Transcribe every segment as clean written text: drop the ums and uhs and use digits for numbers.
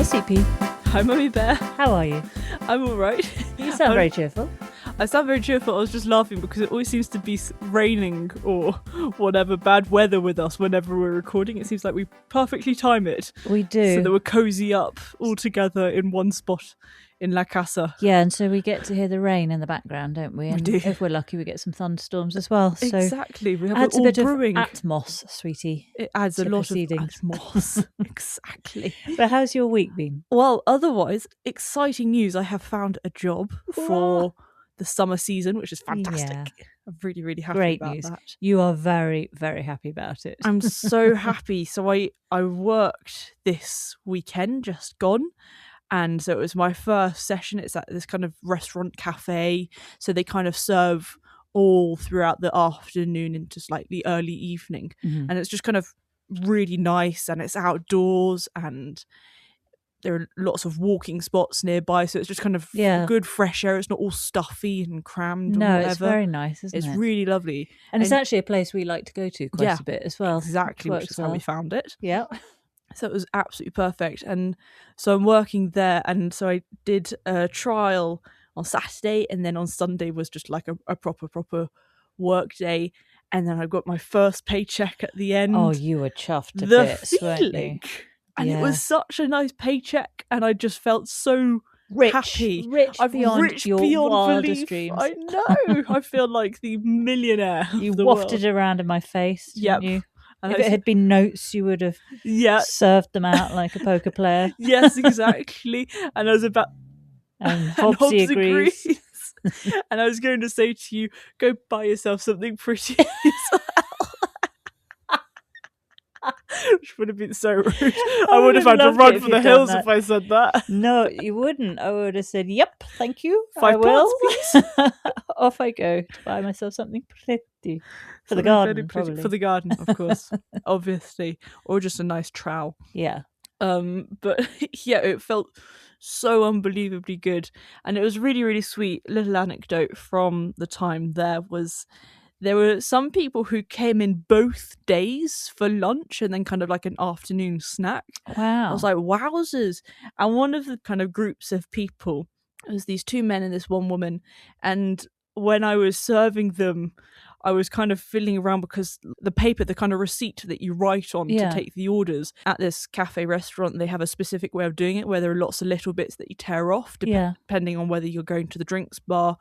Sweet Pea. Hi, Mummy Bear. How are you? I'm all right. You sound very cheerful. I sound very cheerful. I was just laughing because it always seems to be raining or whatever bad weather with us whenever we're recording. It seems like we perfectly time it. We do. So that we're cozy up all together in one spot in La Casa. Yeah, and so we get to hear the rain in the background, don't we? And we do. If we're lucky, we get some thunderstorms as well. So exactly. We have adds it all a bit brewing. of atmos, sweetie. It adds a lot of proceedings. atmos. Exactly. But how's your week been? Well, otherwise, exciting news. I have found a job for the summer season, which is fantastic. Yeah. I'm really, really happy Great about news. that. You are very, very happy about it. I'm so happy. So I worked this weekend, just gone. And so it was my first session. It's at this kind of restaurant cafe. So they kind of serve all throughout the afternoon into slightly early evening. Mm-hmm. And it's just kind of really nice, and it's outdoors, and there are lots of walking spots nearby. So it's just kind of good fresh air. It's not all stuffy and crammed. No, or whatever. It's very nice, isn't it? It's really lovely. And it's actually a place we like to go to quite a bit as well. Exactly, which is how we found it. Yeah. So it was absolutely perfect. And so I'm working there. And so I did a trial on Saturday, and then on Sunday was just like a proper work day. And then I got my first paycheck at the end. Oh, you were chuffed to bits, weren't you? And it was such a nice paycheck, and I just felt so happy. Rich beyond your wildest dreams. I know. I feel like the millionaire. You of the wafted world. around in my face, didn't you? And if it had been notes, you would have served them out like a poker player. Yes, exactly. And I was about... And Hobbs agrees. And I was going to say to you, go buy yourself something pretty as well. Which would have been so rude. I would have had to run for the hills if I said that. No, you wouldn't. I would have said, yep, thank you. £5, please. Off I go to buy myself something pretty. For the garden, probably. For the garden, of course. Obviously. Or just a nice trowel. Yeah. But yeah, it felt so unbelievably good. And it was really, really sweet. Little anecdote from the time there were some people who came in both days for lunch and then kind of like an afternoon snack. Wow. I was like, wowzers. And one of the kind of groups of people, it was these two men and this one woman. And when I was serving them, I was kind of fiddling around because the paper, the kind of receipt that you write on to take the orders at this cafe restaurant, they have a specific way of doing it where there are lots of little bits that you tear off depending on whether you're going to the drinks bar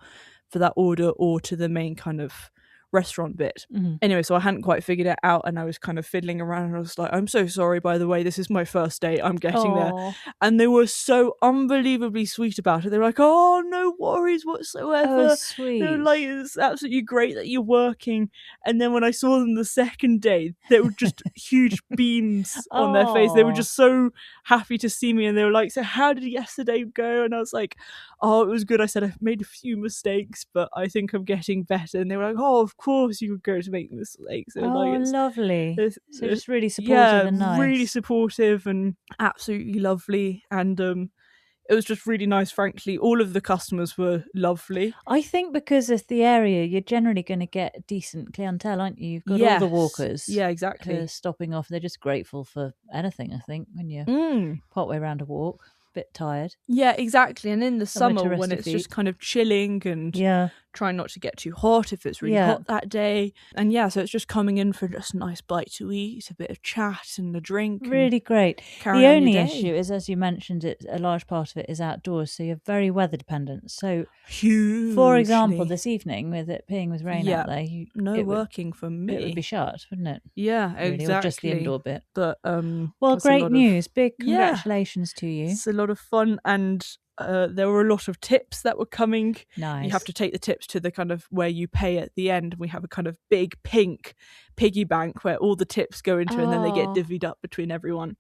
for that order or to the main kind of restaurant bit. Mm-hmm. Anyway, so I hadn't quite figured it out, and I was kind of fiddling around, and I was like, I'm so sorry, by the way, this is my first day, I'm getting there. And they were so unbelievably sweet about it. They were like, oh, no worries whatsoever. Oh, sweet. They were like, it's absolutely great that you're working. And then when I saw them the second day, there were just huge beams on their face. They were just so happy to see me, and they were like, so how did yesterday go? And I was like, oh, it was good. I said, I've made a few mistakes, but I think I'm getting better. And they were like, oh, of course you would go to make mistakes. And Lovely. So just really supportive and nice. Really supportive and absolutely lovely. And it was just really nice, frankly. All of the customers were lovely. I think because of the area, you're generally going to get a decent clientele, aren't you? You've got all the walkers. Yeah, exactly. Who are stopping off. They're just grateful for anything, I think, when you part way around a walk. Bit tired. Yeah, exactly. And in the summer when it's just kind of chilling and trying not to get too hot if it's really hot that day. And so it's just coming in for just a nice bite to eat, a bit of chat and a drink. Really great. The only issue is, as you mentioned, a large part of it is outdoors, so you're very weather dependent. So hugely. For example, this evening with it being with rain out there, working for me. It would be shut, wouldn't it? Yeah, really, exactly. Or just the indoor bit. But well, great news. Big congratulations to you. It's a lot of fun, and there were a lot of tips that were coming. Nice. You have to take the tips to the kind of where you pay at the end. We have a kind of big pink piggy bank where all the tips go into and then they get divvied up between everyone.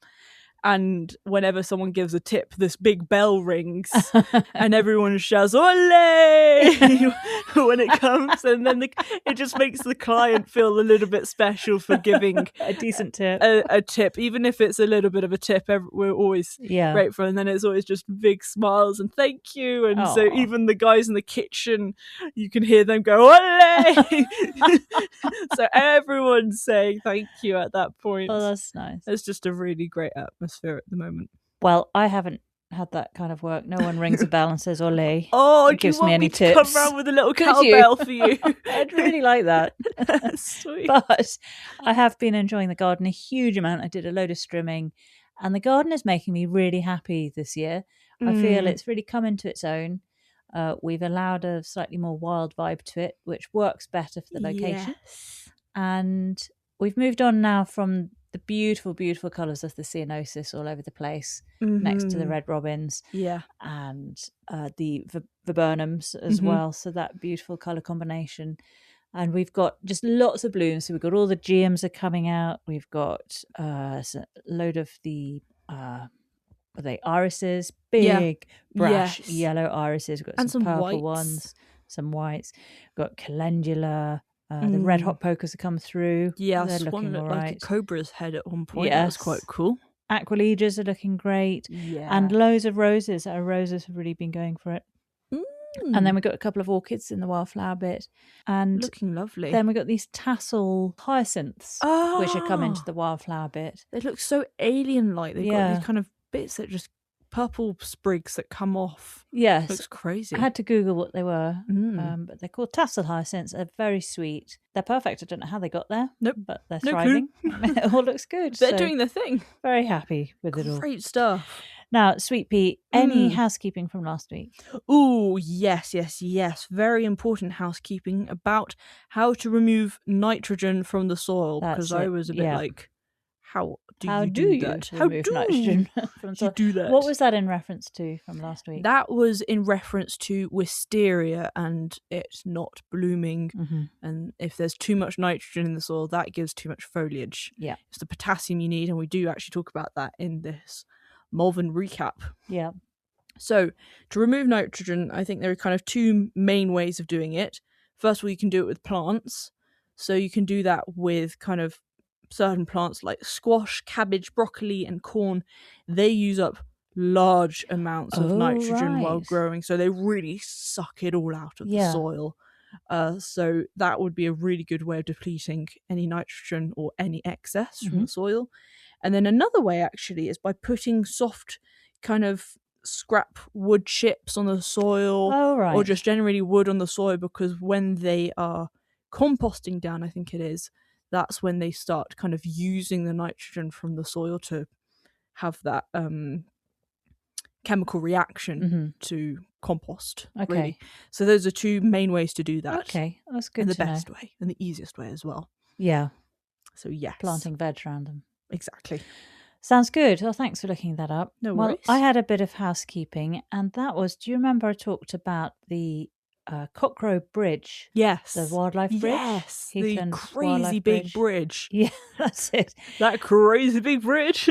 And whenever someone gives a tip, this big bell rings and everyone shouts, "Ole!" when it comes. And then it just makes the client feel a little bit special for giving a decent tip. A tip. Even if it's a little bit of a tip, we're always grateful. And then it's always just big smiles and thank you. And so even the guys in the kitchen, you can hear them go, "Ole!" So everyone's saying thank you at that point. Oh, that's nice. It's just a really great atmosphere at the moment. Well, I haven't had that kind of work. No one rings a bell and says "Ole." Oh, and gives do you want me any to tips. come round with a little Could cowbell for you? I'd really like that. Sweet. But I have been enjoying the garden a huge amount. I did a load of strimming, and the garden is making me really happy this year. I feel it's really come into its own. We've allowed a slightly more wild vibe to it, which works better for the location. Yes. And we've moved on now from the beautiful, beautiful colours of the ceanothus all over the place, next to the red robins, and the viburnums as well. So that beautiful colour combination. And we've got just lots of blooms. So we've got all the geums are coming out. We've got a load of the irises, big brash yellow irises. We've got some purple ones, some whites. We've got calendula. The red hot pokers have come through. Yeah, they're looking one looked all right. like a cobra's head at one point. That was quite cool. Aquiledias are looking great. Yeah. And loads of roses. Our roses have really been going for it. And then we've got a couple of orchids in the wildflower bit. And looking lovely. Then we've got these tassel hyacinths, which have come into the wildflower bit. They look so alien-like. They've got these kind of bits that just purple sprigs that come off. Yes. Looks crazy. I had to Google what they were, but they're called tassel hyacinths. They're very sweet. They're perfect. I don't know how they got there. Nope. But they're thriving. It all looks good. They're doing their thing. Very happy with it all. Great stuff. Now, Sweet Pea, any housekeeping from last week? Oh, yes. Very important housekeeping about how to remove nitrogen from the soil. Because I was a bit like, how do you do that? How do nitrogen from the soil? Do that? What was that in reference to from last week? That was in reference to wisteria and it not blooming. And if there's too much nitrogen in the soil, that gives too much foliage. Yeah. It's the potassium you need, and we do actually talk about that in this Malvern recap. Yeah. So to remove nitrogen, I think there are kind of two main ways of doing it. First of all, you can do it with plants. So you can do that with kind of certain plants like squash, cabbage, broccoli, and corn. They use up large amounts of nitrogen while growing. So they really suck it all out of the soil. So that would be a really good way of depleting any nitrogen or any excess from the soil. And then another way actually is by putting soft kind of scrap wood chips on the soil or just generally wood on the soil, because when they are composting down, I think it is, that's when they start kind of using the nitrogen from the soil to have that chemical reaction to compost. Okay. Really. So those are two main ways to do that. Okay, that's good. And the best way and the easiest way as well. Yeah. So yes. Planting veg around them. Exactly. Sounds good. Well, thanks for looking that up. No worries. Well, I had a bit of housekeeping, and that was, do you remember I talked about the Cockcrow Bridge? Yes. The wildlife bridge? Yes. Heathland the crazy big bridge. Yeah, that's it. That crazy big bridge.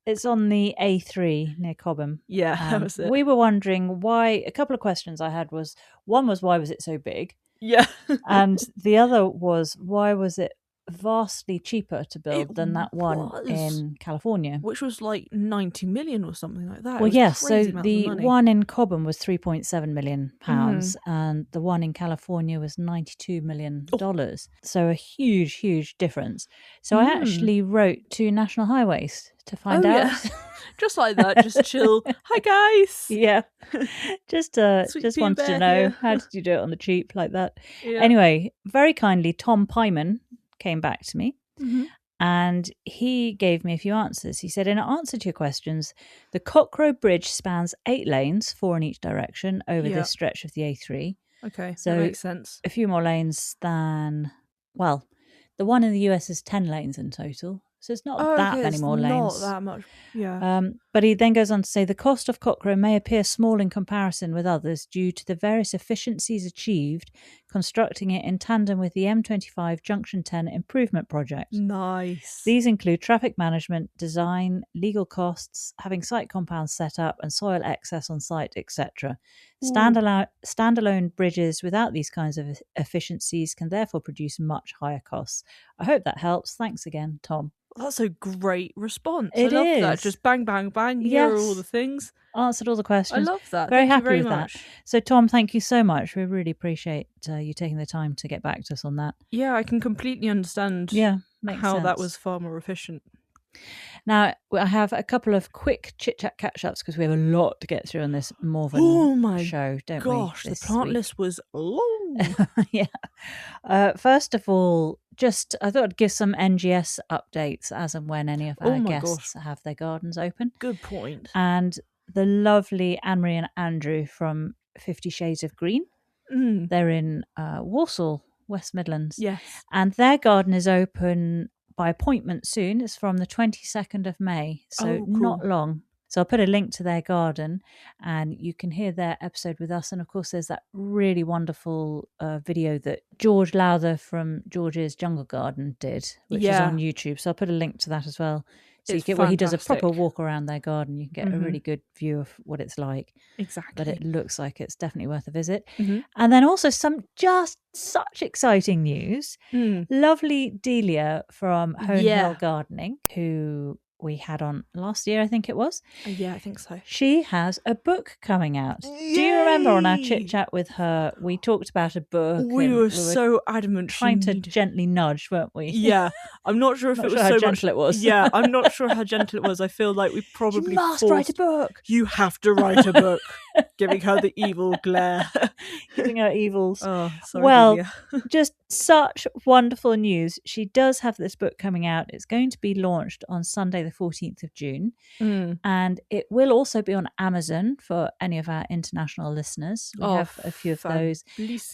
It's on the A3 near Cobham. Yeah, that was it. We were wondering why, a couple of questions I had was, one was, why was it so big? Yeah. And the other was, why was it vastly cheaper to build than that one in California, which was like 90 million or something like that. Well, yes, so the one in Cobham was £3.7 million and the one in California was $92 million. So a huge difference. So I actually wrote to National Highways to find out. Just like that, just chill. Hi guys. Yeah. Just wanted to know, how did you do it on the cheap like that? Yeah. Anyway, very kindly, Tom Pyman came back to me and he gave me a few answers. He said, in answer to your questions, the Cockcrow Bridge spans 8 lanes, 4 in each direction, over this stretch of the A3. Okay, so that makes sense. A few more lanes than, well, the one in the US is 10 lanes in total. So it's not that many more lanes. Not that much, yeah. But he then goes on to say the cost of Cockcrow may appear small in comparison with others due to the various efficiencies achieved constructing it in tandem with the M25 Junction 10 improvement project. Nice. These include traffic management, design, legal costs, having site compounds set up and soil excess on site, etc. Standalone bridges without these kinds of efficiencies can therefore produce much higher costs. I hope that helps. Thanks again, Tom. That's a great response. It I love is. that. Just bang, bang, bang. Here are all the things. Answered all the questions. I love that. Very Thank happy you very with much. that. So, Tom, thank you so much. We really appreciate you taking the time to get back to us on that. Yeah, I can completely understand how that was far more efficient. Now, I have a couple of quick chit-chat catch-ups because we have a lot to get through on this Malvern show, don't we? Gosh, the plant list was long. Yeah. First of all, I thought I'd give some NGS updates as and when any of our guests have their gardens open. Good point. And the lovely Anne-Marie and Andrew from 50 Shades of Green. They're in Walsall, West Midlands. Yes. And their garden is open by appointment soon. It's from the 22nd of May, so cool. Not long. So I'll put a link to their garden and you can hear their episode with us. And of course, there's that really wonderful video that George Lowther from George's Jungle Garden did, which is on YouTube. So I'll put a link to that as well. So you get, he does a proper walk around their garden. You can get a really good view of what it's like. Exactly. But it looks like it's definitely worth a visit. And then also some just such exciting news. Lovely Delia from Hone Hill Gardening, who we had on last year, I think it was. Yeah, I think so. She has a book coming out. Yay! Do you remember on our chit chat with her, we talked about a book. We were so adamant. Trying to gently nudge, weren't we? Yeah. I'm not sure if it was how so gentle it was. Yeah, I'm not sure how gentle it was. I feel like we probably You must write a book. You have to write a book. Giving her the evil glare. Giving her evils. Oh, sorry. Well, just such wonderful news. She does have this book coming out. It's going to be launched on Sunday, the 14th of June. And it will also be on Amazon for any of our international listeners. We have a few of those.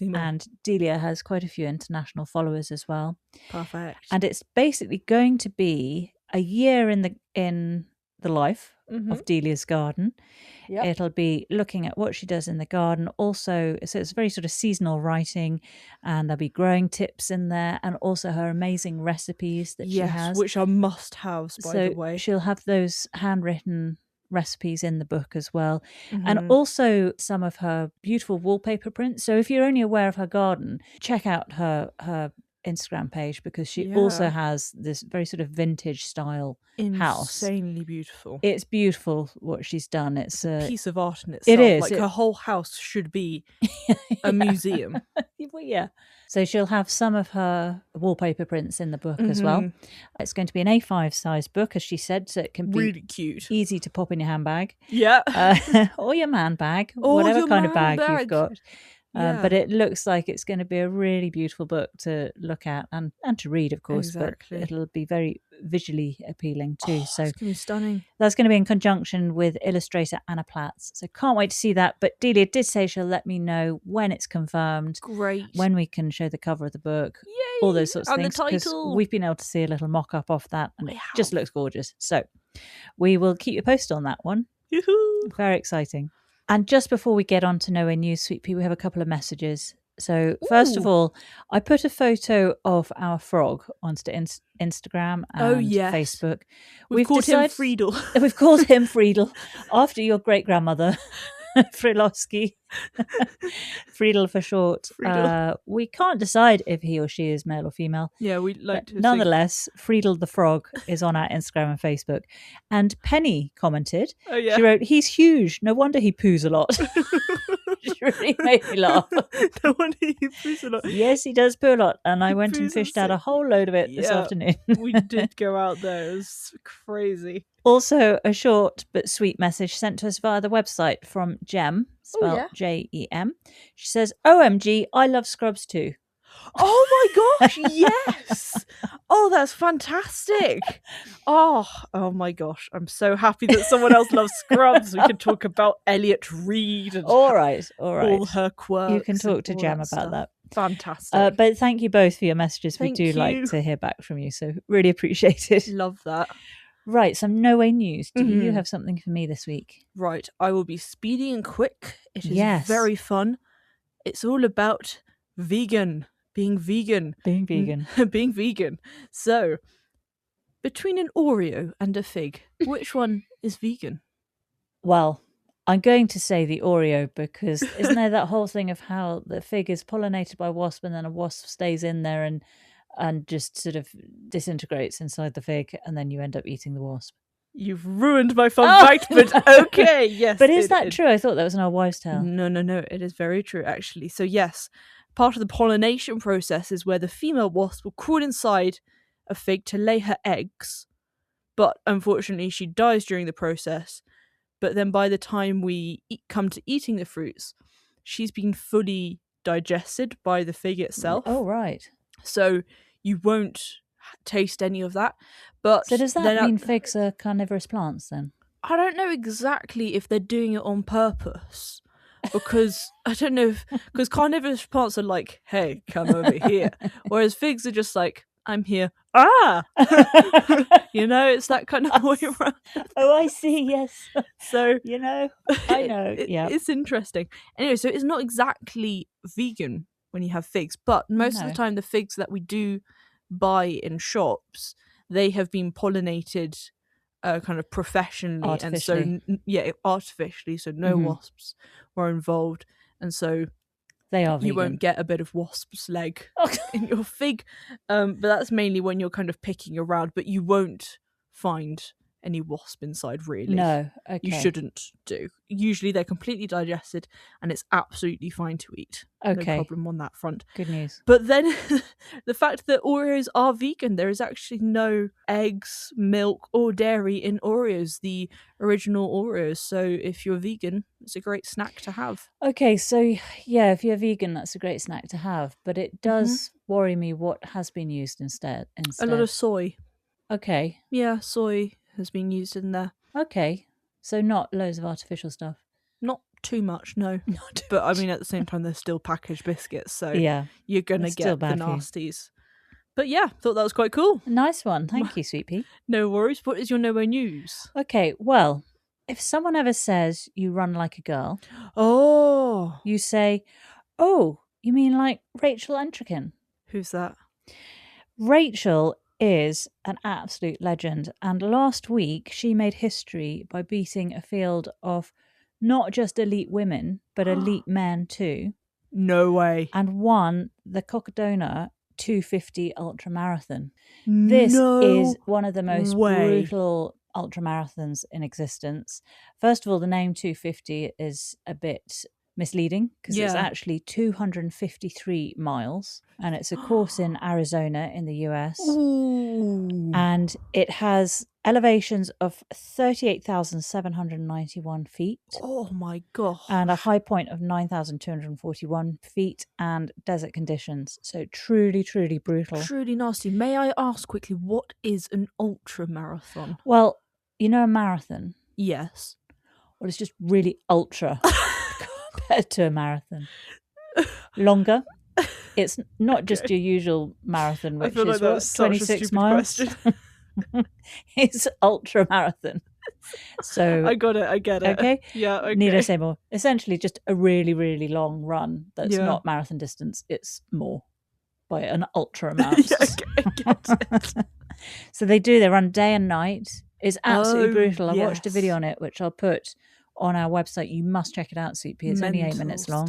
And Delia has quite a few international followers as well. Perfect. And it's basically going to be a year in the life of Delia's garden. Yep. It'll be looking at what she does in the garden. Also, so it's very sort of seasonal writing, and there'll be growing tips in there, and also her amazing recipes that she has, which are must-haves, by the way. She'll have those handwritten recipes in the book as well, and also some of her beautiful wallpaper prints. So if you're only aware of her garden, check out her Instagram page, because she also has this very sort of vintage style house. Insanely beautiful. It's beautiful what she's done. It's a piece of art in itself. It is. Like her whole house should be a museum. Well, yeah. So she'll have some of her wallpaper prints in the book as well. It's going to be an A5 size book, as she said, so it can be really cute, easy to pop in your handbag. Yeah. Or your man bag, whatever kind of bag you've got. But it looks like it's going to be a really beautiful book to look at and to read, of course. Exactly. But it'll be very visually appealing too. So it's going to be stunning. That's going to be in conjunction with illustrator Anna Platz. So can't wait to see that. But Delia did say she'll let me know when it's confirmed. Great. When we can show the cover of the book. Yay! All those sorts of and things. The title. We've been able to see a little mock-up of that, and it just looks gorgeous. So we will keep you posted on that one. Yoo-hoo. Very exciting. And just before we get on to Nowhere News, Sweet Pea, we have a couple of messages. So first of all, I put a photo of our frog onto Instagram and Facebook. We've called him Friedel. We've called him Friedel after your great-grandmother, Frilowski. Friedel for short. We can't decide if he or she is male or female. Yeah, we'd like to. Nonetheless, Friedel the frog is on our Instagram and Facebook. And Penny commented. Oh, yeah. She wrote, "He's huge. No wonder he poos a lot." Which really made me laugh. No wonder he poos a lot. Yes, he does poo a lot. And I went and fished out a whole load of it this afternoon. We did go out there. It was crazy. Also, a short but sweet message sent to us via the website from Jem, spelled Jem. She says, "OMG, I love Scrubs too." Oh my gosh, yes. Oh, that's fantastic. Oh my gosh. I'm so happy that someone else loves Scrubs. We can talk about Elliot Reed and all right. All her quirks. You can talk to Jem about that. Fantastic. But thank you both for your messages. Thank we do you. like to hear back from you, so really appreciate it. Love that. Right, some No Way News. Do you have something for me this week? Right, I will be speedy and quick. It is very fun. It's all about being vegan. Being vegan. So, between an Oreo and a fig, which one is vegan? Well, I'm going to say the Oreo, because isn't there that whole thing of how the fig is pollinated by a wasp, and then a wasp stays in there and just sort of disintegrates inside the fig, and then you end up eating the wasp. You've ruined my fun fact, but okay, yes. But is that true? I thought that was an old wives' tale. No, it is very true, actually. So yes, part of the pollination process is where the female wasp will crawl inside a fig to lay her eggs, but unfortunately she dies during the process. But then by the time we come to eating the fruits, she's been fully digested by the fig itself. Oh, right. So you won't taste any of that. But so does that mean figs are carnivorous plants then? I don't know exactly if they're doing it on purpose. Because I don't know because carnivorous plants are like, hey, come over here. Whereas figs are just like, I'm here. Ah! It's that kind of way around. Oh, I see, yes. So, I know. Yeah. It's interesting. Anyway, so it's not exactly vegan when you have figs, but most of the time the figs that we do buy in shops, they have been pollinated kind of professionally. Artificially. And so, artificially, so no wasps were involved. And so they are vegan. You won't get a bit of wasp's leg in your fig. But that's mainly when you're kind of picking around, but you won't find any wasp inside, really. No, okay. You shouldn't do. Usually they're completely digested and it's absolutely fine to eat. Okay. No problem on that front. Good news. But then the fact that Oreos are vegan, there is actually no eggs, milk or dairy in Oreos, the original Oreos. So if you're vegan, it's a great snack to have. Okay, so yeah, if you're vegan, that's a great snack to have. But it does worry me what has been used instead. A lot of soy. Okay. Yeah, soy has been used in there. Okay. So not loads of artificial stuff. Not too much, no. But I mean, at the same time, they're still packaged biscuits, so you're going to get the nasties. But yeah, thought that was quite cool. Nice one. Thank you, Sweet Pea. No worries. What is your nowhere news? Okay, well, if someone ever says you run like a girl, you say, oh, you mean like Rachel Entrekin? Who's that? Rachel is an absolute legend, and last week she made history by beating a field of not just elite women but elite men too. No way. And won the Cockcrow 250 ultramarathon. This is one of the most brutal ultramarathons in existence. First of all, the name 250 is a bit misleading because it's actually 253 miles, and it's a course in Arizona in the US. Ooh. And it has elevations of 38,791 feet. Oh my god. And a high point of 9,241 feet, and desert conditions. So truly, truly brutal. Truly nasty. May I ask quickly, what is an ultra marathon? Well, you know a marathon? Yes. Well, it's just really ultra compared to a marathon. Longer. It's not just your usual marathon, which is what, 26 miles. It's ultra marathon. So I got it. I get it. Okay. Yeah. Okay. Need I say more? Essentially, just a really, really long run that's not marathon distance. It's more by an ultra amount. I get it. So they run day and night. It's absolutely brutal. I watched a video on it, which I'll put on our website. You must check it out, Sweet Pea. It's only 8 minutes long.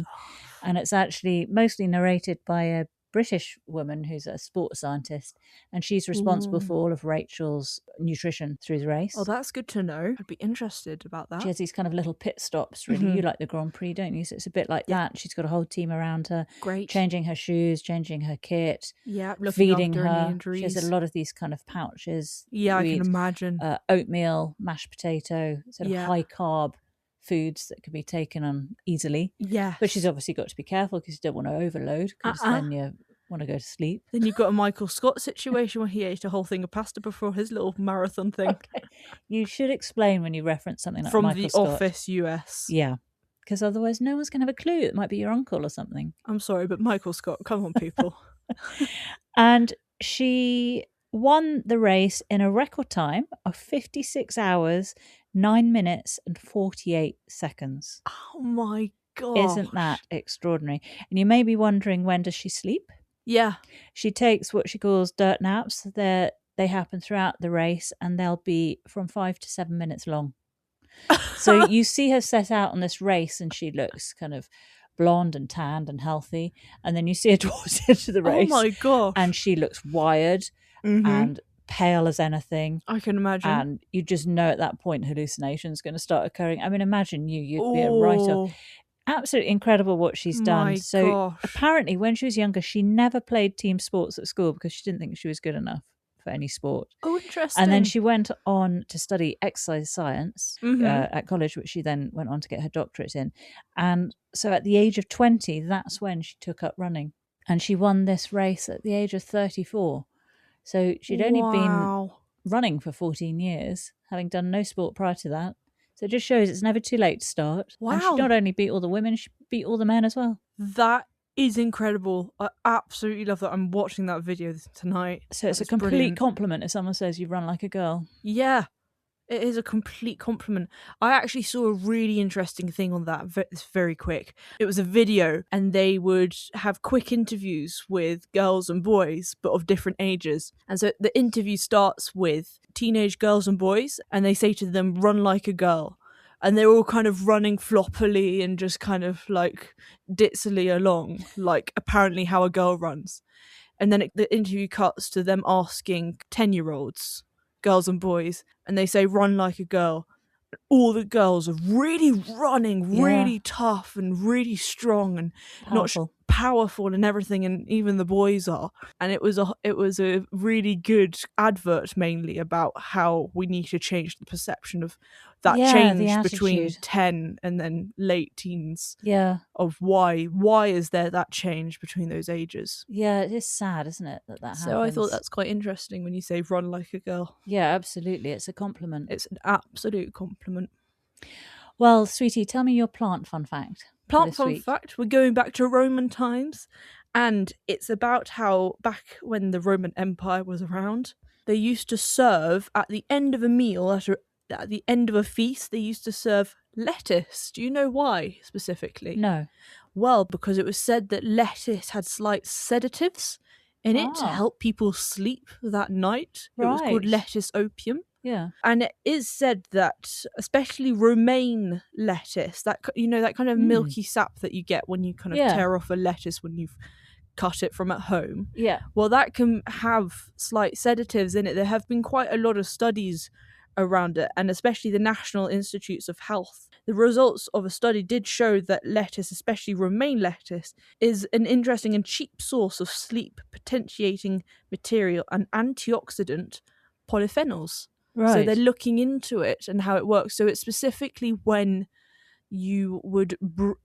And it's actually mostly narrated by a British woman who's a sports scientist, and she's responsible for all of Rachel's nutrition through the race. Oh, that's good to know. I'd be interested about that. She has these kind of little pit stops, really. You like the Grand Prix, don't you? So it's a bit like that. She's got a whole team around her. Great. Changing her shoes, changing her kit. Yeah, feeding her. She has a lot of these kind of pouches. Yeah, I can imagine. Oatmeal, mashed potato, sort of high carb foods that can be taken on easily. Yeah. But she's obviously got to be careful because you don't want to overload, because then you want to go to sleep. Then you've got a Michael Scott situation where he ate a whole thing of pasta before his little marathon thing. Okay. You should explain when you reference something like from Michael The Scott. Office US. Yeah. Because otherwise no one's going to have a clue. It might be your uncle or something. I'm sorry, but Michael Scott, come on, people. And she won the race in a record time of 56 hours, 9 minutes and 48 seconds. Oh my God. Isn't that extraordinary? And you may be wondering, when does she sleep? Yeah. She takes what she calls dirt naps. They happen throughout the race, and they'll be from 5 to 7 minutes long. So you see her set out on this race, and she looks kind of blonde and tanned and healthy. And then you see her towards the end of the race. Oh my gosh. And she looks wired and pale as anything. I can imagine. And you just know at that point hallucinations going to start occurring. I mean, imagine you'd be a writer. Absolutely incredible what she's done. So apparently when she was younger, she never played team sports at school because she didn't think she was good enough for any sport. Oh, interesting. And then she went on to study exercise science at college, which she then went on to get her doctorate in. And so at the age of 20, that's when she took up running. And she won this race at the age of 34. So she'd only been running for 14 years, having done no sport prior to that. So it just shows it's never too late to start. Wow. And she not only beat all the women, she beat all the men as well. That is incredible. I absolutely love that. I'm watching that video tonight. So it's a complete compliment if someone says you run like a girl. Yeah, it is a complete compliment. I actually saw a really interesting thing on that. It's very quick. It was a video, and they would have quick interviews with girls and boys, but of different ages. And so the interview starts with teenage girls and boys, and they say to them, "Run like a girl." And they're all kind of running floppily and just kind of like ditzily along, like apparently how a girl runs. And then the interview cuts to them asking 10-year-olds, girls and boys, and they say, "Run like a girl." All the girls are really running, really tough and really strong and Powerful. not powerful and everything, and even the boys are. And it was a really good advert, mainly about how we need to change the perception of that change between 10 and then late teens. Yeah. Of why is there that change between those ages? Yeah, it is sad, isn't it, that happens. So I thought that's quite interesting when you say "run like a girl." Yeah, absolutely. It's a compliment. It's an absolute compliment. Well, sweetie, tell me your plant fun fact. Plant fun fact, we're going back to Roman times, and it's about how back when the Roman Empire was around, they used to serve at the end of a meal, at the end of a feast, they used to serve lettuce. Do you know why specifically? No. Well, because it was said that lettuce had slight sedatives in it to help people sleep that night. It was called lettuce opium. Yeah. And it is said that especially romaine lettuce, that that kind of milky sap that you get when you kind of tear off a lettuce when you've cut it from at home. Yeah. Well, that can have slight sedatives in it. There have been quite a lot of studies around it, and especially the National Institutes of Health. The results of a study did show that lettuce, especially romaine lettuce, is an interesting and cheap source of sleep potentiating material and antioxidant polyphenols. Right. So they're looking into it and how it works. So it's specifically when you would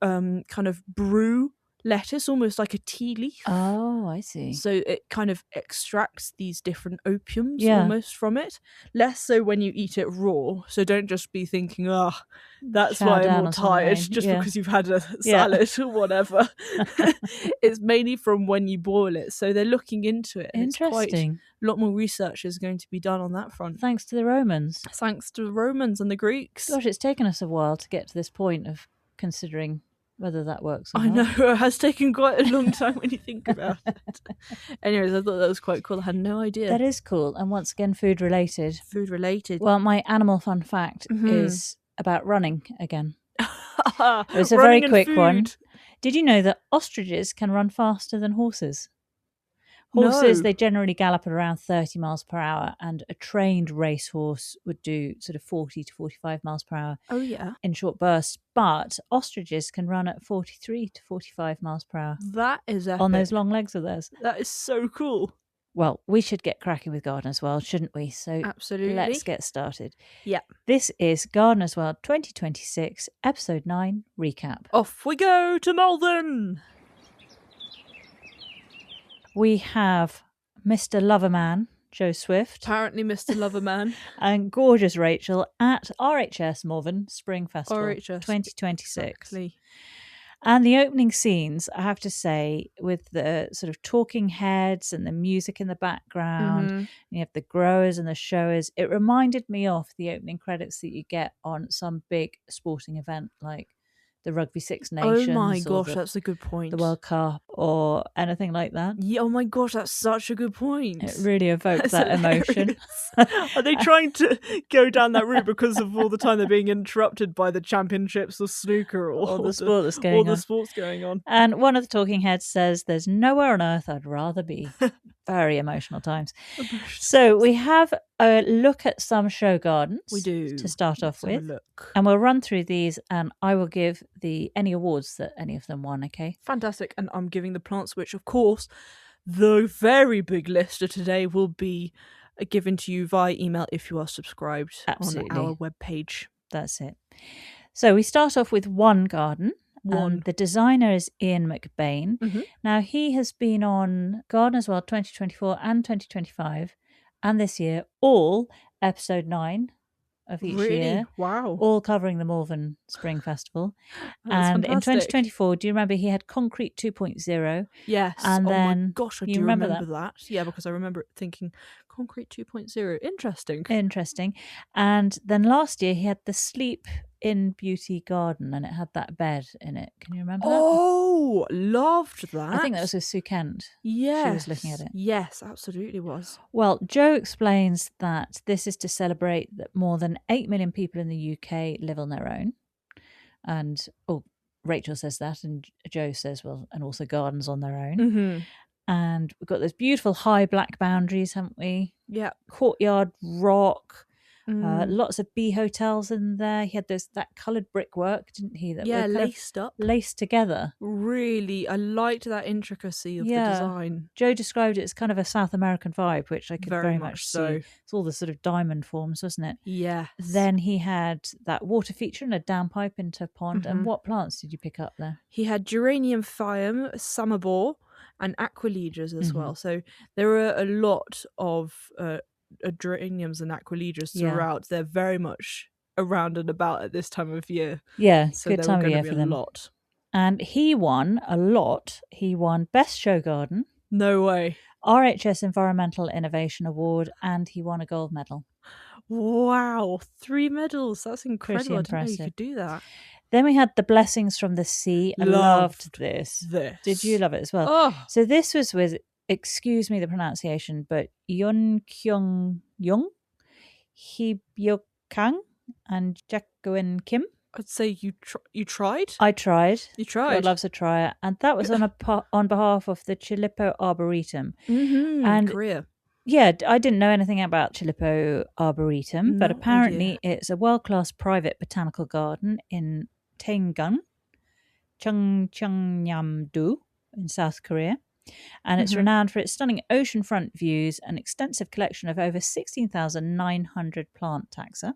kind of brew lettuce, almost like a tea leaf. Oh, I see. So it kind of extracts these different opiums almost from it. Less so when you eat it raw. So don't just be thinking, that's why I'm all tired just because you've had a salad or whatever. It's mainly from when you boil it. So they're looking into it. Interesting. A lot more research is going to be done on that front. Thanks to the Romans. Thanks to the Romans and the Greeks. Gosh, it's taken us a while to get to this point of considering whether that works or not. I know, it has taken quite a long time when you think about it. Anyways, I thought that was quite cool. I had no idea. That is cool. And once again, food related. Food related. Well, my animal fun fact is about running again. It's a very quick one. Did you know that ostriches can run faster than horses? Horses, they generally gallop at around 30 miles per hour, and a trained racehorse would do sort of 40 to 45 miles per hour in short bursts. But ostriches can run at 43 to 45 miles per hour. That is epic. On those long legs of theirs. That is so cool. Well, we should get cracking with Gardener's World, shouldn't we? So absolutely. Let's get started. Yeah. This is Gardener's World 2026, Episode 9 Recap. Off we go to Malvern! We have Mr. Loverman, Joe Swift. Apparently Mr. Loverman. And gorgeous Rachel at RHS Malvern Spring Festival RHS 2026. Exactly. And the opening scenes, I have to say, with the sort of talking heads and the music in the background, and you have the growers and the showers, it reminded me of the opening credits that you get on some big sporting event like the Rugby Six Nations. Oh my gosh, that's a good point. The World Cup or anything like that. Yeah, oh my gosh, that's such a good point. It really evokes that emotion. Are they trying to go down that route because of all the time they're being interrupted by the championships of snooker or the sport that's going on? All the sports going on. And one of the talking heads says, "There's nowhere on earth I'd rather be." Very emotional times. So we have a look at some show gardens. We do. To start off with. Look. And we'll run through these and I will give any awards that any of them won, okay? Fantastic. And I'm giving the plants, which of course, the very big lister today will be given to you via email if you are subscribed Absolutely. on our webpage. That's it. So we start off with one garden. The designer is Ian McBain. Now, he has been on Gardeners World 2024 and 2025, and this year, all episode 9 of each year. Wow. All covering the Malvern Spring Festival. That's and fantastic. in 2024, do you remember he had Concrete 2.0? Yes. And then, my gosh, I do remember that. Yeah, because I remember thinking Concrete 2.0. Interesting. And then last year he had the Sleep in Beauty Garden, and it had that bed in it. Can you remember that? Oh, loved that. I think that was with Sue Kent. Yes. She was looking at it. Yes, absolutely was. Well, Joe explains that this is to celebrate that more than 8 million people in the UK live on their own. And, Rachel says that, and Joe says, well, and also gardens on their own. And we've got those beautiful high black boundaries, haven't we? Yeah. Courtyard rock. Lots of bee hotels in there. He had that coloured brickwork, didn't he? That were laced up. Laced together. Really, I liked that intricacy of the design. Joe described it as kind of a South American vibe, which I could very much so see. It's all the sort of diamond forms, wasn't it? Yes. Then he had that water feature and a downpipe into a pond. And what plants did you pick up there? He had geranium phaeum, summerbore, and aquiledias as well. So there are a lot of geraniums and aquiledias throughout. They're very much around and about at this time of year. Yeah, so good time of year for them. Lot. And he won a lot. He won Best Show Garden. No way. RHS Environmental Innovation Award, and he won a gold medal. Wow, 3 medals. That's incredible. Pretty impressive. I didn't know you could do that. Then we had the Blessings from the Sea. I loved this. Did you love it as well? Oh. So this was with, excuse me the pronunciation, but Yun Kyung Young, Hee Byuk Kang, and Jacqueline Kim. I'd say you tried. I tried. You tried. God loves a trier, and that was on behalf of the Chilippo Arboretum. And Korea. Yeah, I didn't know anything about Chilippo Arboretum, but apparently it's a world-class private botanical garden in Taegang, Cheongnam-do in South Korea. And it's renowned for its stunning oceanfront views, an extensive collection of over 16,900 plant taxa.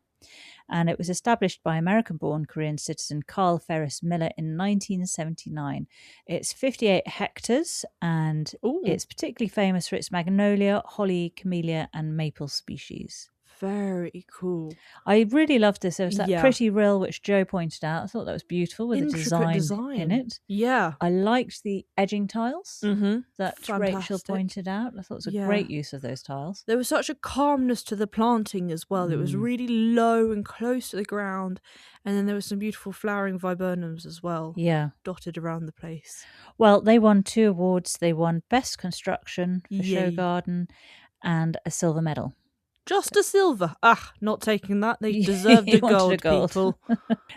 And it was established by American-born Korean citizen Carl Ferris Miller in 1979. It's 58 hectares, and it's particularly famous for its magnolia, holly, camellia, and maple species. Very cool. I really loved this. There was that pretty rill which Joe pointed out. I thought that was beautiful with the design in it. Yeah. I liked the edging tiles that Fantastic. Rachel pointed out. I thought it was a great use of those tiles. There was such a calmness to the planting as well. It was really low and close to the ground. And then there was some beautiful flowering viburnums as well. Yeah. Dotted around the place. Well, they won 2 awards. They won Best Construction for Show Garden and a silver medal. Just a silver. Not taking that. They deserved a gold, people.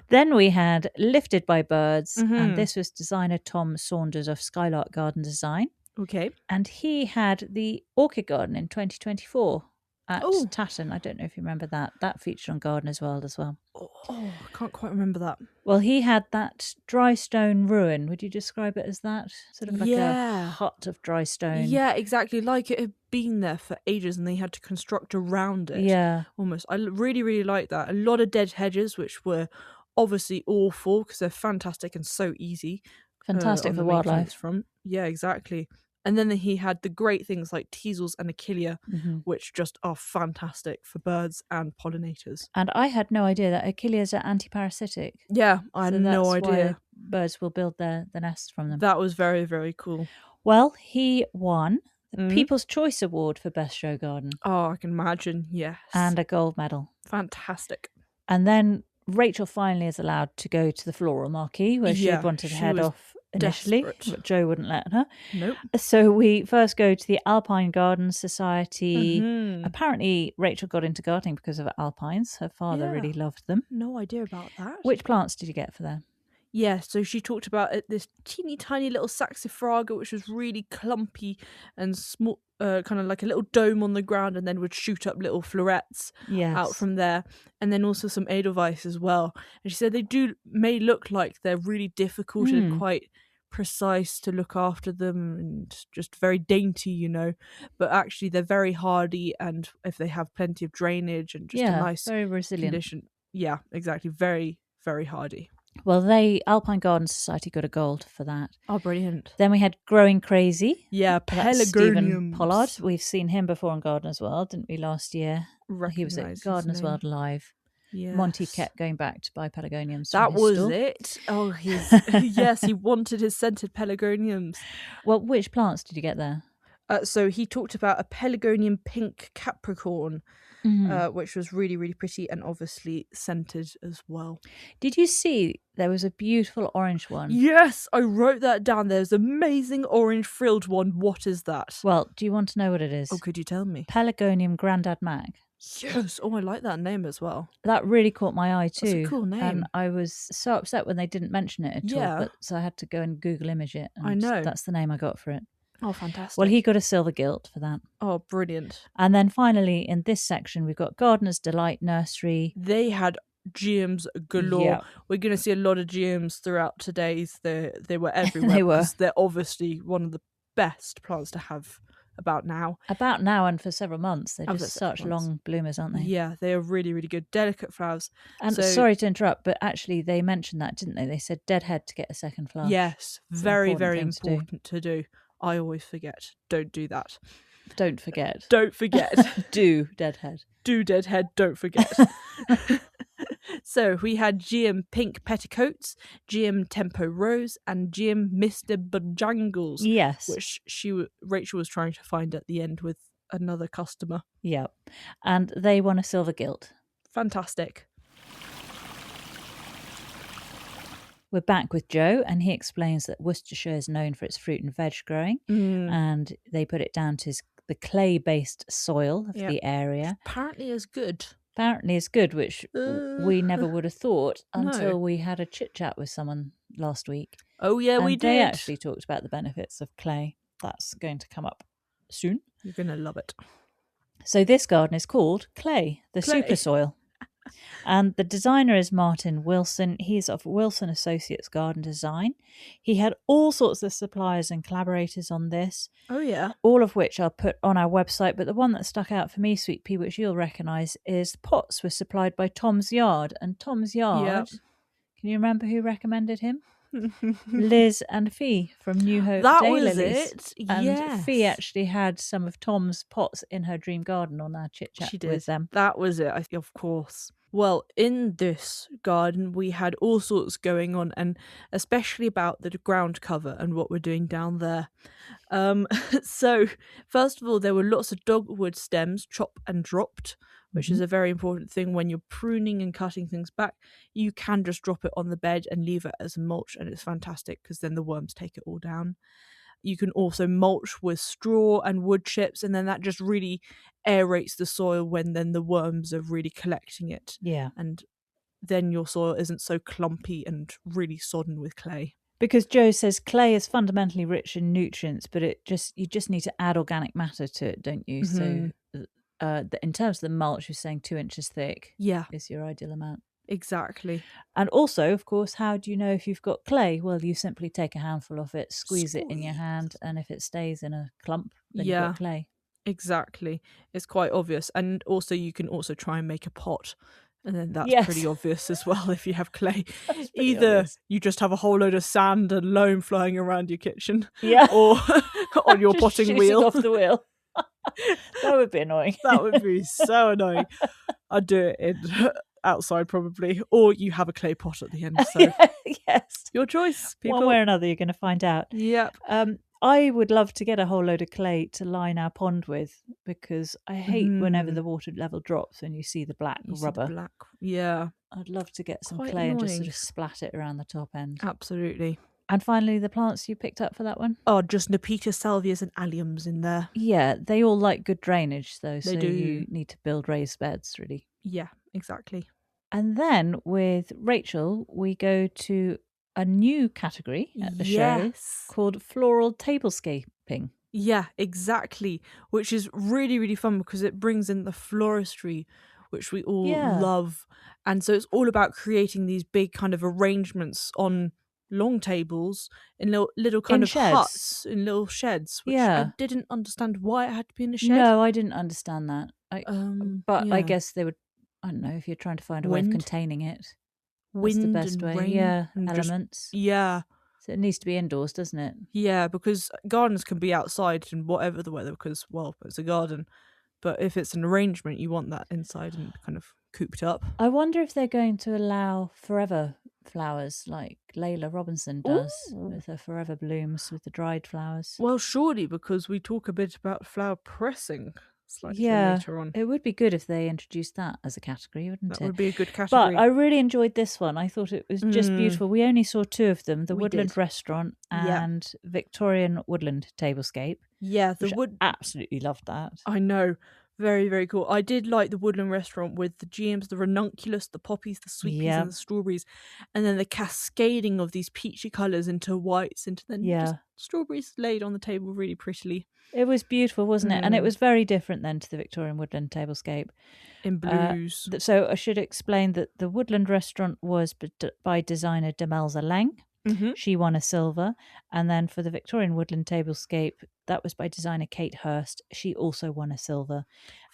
Then we had Lifted by Birds, and this was designer Tom Saunders of Skylark Garden Design. Okay. And he had the Orchid Garden in 2024 at Taunton. I don't know if you remember that. That featured on Gardener's World as well. Oh, I can't quite remember that. Well, he had that dry stone ruin. Would you describe it as that? Sort of like a hut of dry stone. Yeah, exactly. Like it had been there for ages and they had to construct around it. Yeah. Almost. I really, really like that. A lot of dead hedges, which were obviously awful because they're fantastic and so easy. Fantastic for wildlife. Front. Yeah, exactly. And then he had the great things like teasels and achillea, which just are fantastic for birds and pollinators. And I had no idea that achilleas are anti-parasitic. Yeah, I had no idea. Birds will build the nest from them. That was very, very cool. Well, he won the People's Choice Award for Best Show Garden. Oh, I can imagine, yes. And a gold medal. Fantastic. And then Rachel finally is allowed to go to the floral marquee, where she had wanted to head off initially, but Joe wouldn't let her. Nope. So we first go to the Alpine Garden Society. Apparently Rachel got into gardening because of alpines. Her father really loved them. No idea about that. Which plants did you get for them? Yeah, so she talked about this teeny tiny little saxifraga, which was really clumpy and small, kind of like a little dome on the ground, and then would shoot up little florets out from there. And then also some edelweiss as well. And she said they may look like they're really difficult and quite precise to look after them and just very dainty, you know, but actually they're very hardy, and if they have plenty of drainage and just a nice very resilient condition. Yeah, exactly. Very, very hardy. Well, Alpine Garden Society got a gold for that. Oh, brilliant. Then we had Growing Crazy. Yeah, Pelargoniums. Stephen Pollard. We've seen him before on Gardener's World, didn't we, last year? He was at Gardener's World Live. Yes. Monty kept going back to buy pelargoniums. That was it. Oh, yes, he wanted his scented pelargoniums. Well, which plants did you get there? So he talked about a pelargonium pink Capricorn, which was really, really pretty and obviously scented as well. Did you see there was a beautiful orange one? Yes, I wrote that down. There's an amazing orange frilled one. What is that? Well, do you want to know what it is? Oh, could you tell me? Pelargonium Grandad Mac. Yes. Oh, I like that name as well. That really caught my eye too. That's a cool name. And I was so upset when they didn't mention it at all. But so I had to go and Google image it. And I know. That's the name I got for it. Oh, fantastic. Well, he got a silver gilt for that. Oh, brilliant. And then finally, in this section, we've got Gardener's Delight Nursery. They had GMs galore. Yeah. We're going to see a lot of GMs throughout today's. They were everywhere. They were. Because they're obviously one of the best plants to have about now. And for several months. They're just such long bloomers, aren't they? Yeah, they are really, really good. Delicate flowers. And sorry to interrupt, but actually they mentioned that, didn't they? They said deadhead to get a second flower. Yes, very, very important to do. I always forget. Don't do that. Don't forget. Don't forget. Do deadhead. Do deadhead. Don't forget. So we had GM Pink Petticoats, GM Tempo Rose, and GM Mr. Bojangles. Yes. Which Rachel was trying to find at the end with another customer. Yeah. And they won a silver gilt. Fantastic. We're back with Joe, and he explains that Worcestershire is known for its fruit and veg growing, and they put it down to the clay-based soil of the area. Apparently is good. Which we never would have thought until we had a chit-chat with someone last week. Oh, yeah, we did. They actually talked about the benefits of clay. That's going to come up soon. You're going to love it. So this garden is called Clay, the super soil. And the designer is Martin Wilson. He's of Wilson Associates Garden Design. He had all sorts of suppliers and collaborators on this. Oh, yeah. All of which I'll put on our website. But the one that stuck out for me, Sweet Pea, which you'll recognise, is pots were supplied by Tom's Yard. And Tom's Yard, can you remember who recommended him? Liz and Fee from New Hope Daylilies. Was it. And Fee actually had some of Tom's pots in her dream garden on our chit chat with them. That was it, of course. Well, in this garden we had all sorts going on, and especially about the ground cover and what we're doing down there. So first of all, there were lots of dogwood stems chopped and dropped, which is a very important thing when you're pruning and cutting things back. You can just drop it on the bed and leave it as a mulch, and it's fantastic because then the worms take it all down. You can also mulch with straw and wood chips, and then that just really aerates the soil when then the worms are really collecting it. Yeah. And then your soil isn't so clumpy and really sodden with clay. Because Joe says clay is fundamentally rich in nutrients, but you just need to add organic matter to it, don't you? So in terms of the mulch, you're saying 2 inches thick is your ideal amount. Exactly. And also, of course, how do you know if you've got clay? Well, you simply take a handful of it, squeeze it in your hand, and if it stays in a clump, then you've got clay. Exactly. It's quite obvious. And also you can also try and make a pot, and then that's pretty obvious as well if you have clay. Either obvious. You just have a whole load of sand and loam flying around your kitchen, or on your potting wheel. Off the wheel. That would be annoying. That would be so annoying. I'd do it outside probably, or you have a clay pot at the end. So yes, your choice, people. One way or another, you're going to find out. Yep. I would love to get a whole load of clay to line our pond with, because I hate whenever the water level drops and you see the black rubber. Yeah. I'd love to get some clay and just sort of splat it around the top end. Absolutely. And finally, the plants you picked up for that one? Oh, just Nepeta salvias and alliums in there. Yeah, they all like good drainage, though. They do. You need to build raised beds, really. Yeah, exactly. And then with Rachel, we go to a new category at the show called floral tablescaping. Yeah, exactly. Which is really, really fun because it brings in the floristry, which we all love. And so it's all about creating these big kind of arrangements on long tables in little kind of sheds. huts, in little sheds, which I didn't understand why it had to be in a shed. No, I didn't understand that. But I yeah. guess they would, I don't know, if you're trying to find a way of containing it. That's Wind the best and way. rain. Yeah, and elements. Yeah. So it needs to be indoors, doesn't it? Yeah, because gardens can be outside in whatever the weather, because, well, it's a garden. But if it's an arrangement, you want that inside and kind of cooped up. I wonder if they're going to allow forever flowers like Layla Robinson does with her forever blooms with the dried flowers. Well, surely, because we talk a bit about flower pressing slightly later on. It would be good if they introduced that as a category, wouldn't it? That would be a good category. But I really enjoyed this one. I thought it was just beautiful. We only saw 2 of them, the Woodland Restaurant and Victorian Woodland Tablescape. Yeah, I absolutely loved that. I know. Very, very cool. I did like the Woodland Restaurant with the GMs, the ranunculus, the poppies, the sweet peas and the strawberries, and then the cascading of these peachy colours into whites, into then just strawberries laid on the table really prettily. It was beautiful, wasn't it? And it was very different then to the Victorian Woodland Tablescape. In blues. So I should explain that the Woodland Restaurant was by designer Demelza Lang. Mm-hmm. She won a silver. And then for the Victorian Woodland Tablescape, that was by designer Kate Hurst. She also won a silver.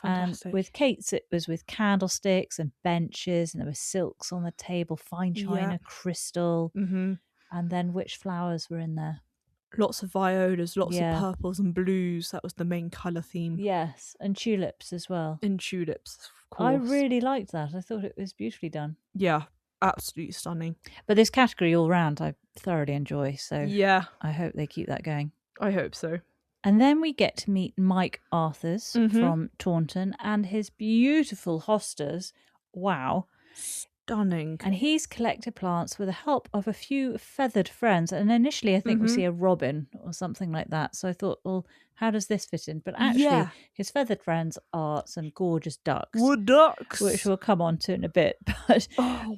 Fantastic. And with Kate's, it was with candlesticks and benches, and there were silks on the table, fine china, crystal. Mm-hmm. And then which flowers were in there? Lots of violas, lots of purples and blues. That was the main colour theme. Yes, and tulips as well. And tulips, of course. I really liked that. I thought it was beautifully done. Yeah, absolutely stunning. But this category all round, I thoroughly enjoy. So I hope they keep that going. I hope so. And then we get to meet Mike Arthurs from Taunton and his beautiful hostas. Wow. Stunning. And he's collected plants with the help of a few feathered friends. And initially, I think we see a robin or something like that. So I thought, well, how does this fit in? But actually, his feathered friends are some gorgeous ducks. Wood ducks. Which we'll come on to in a bit. But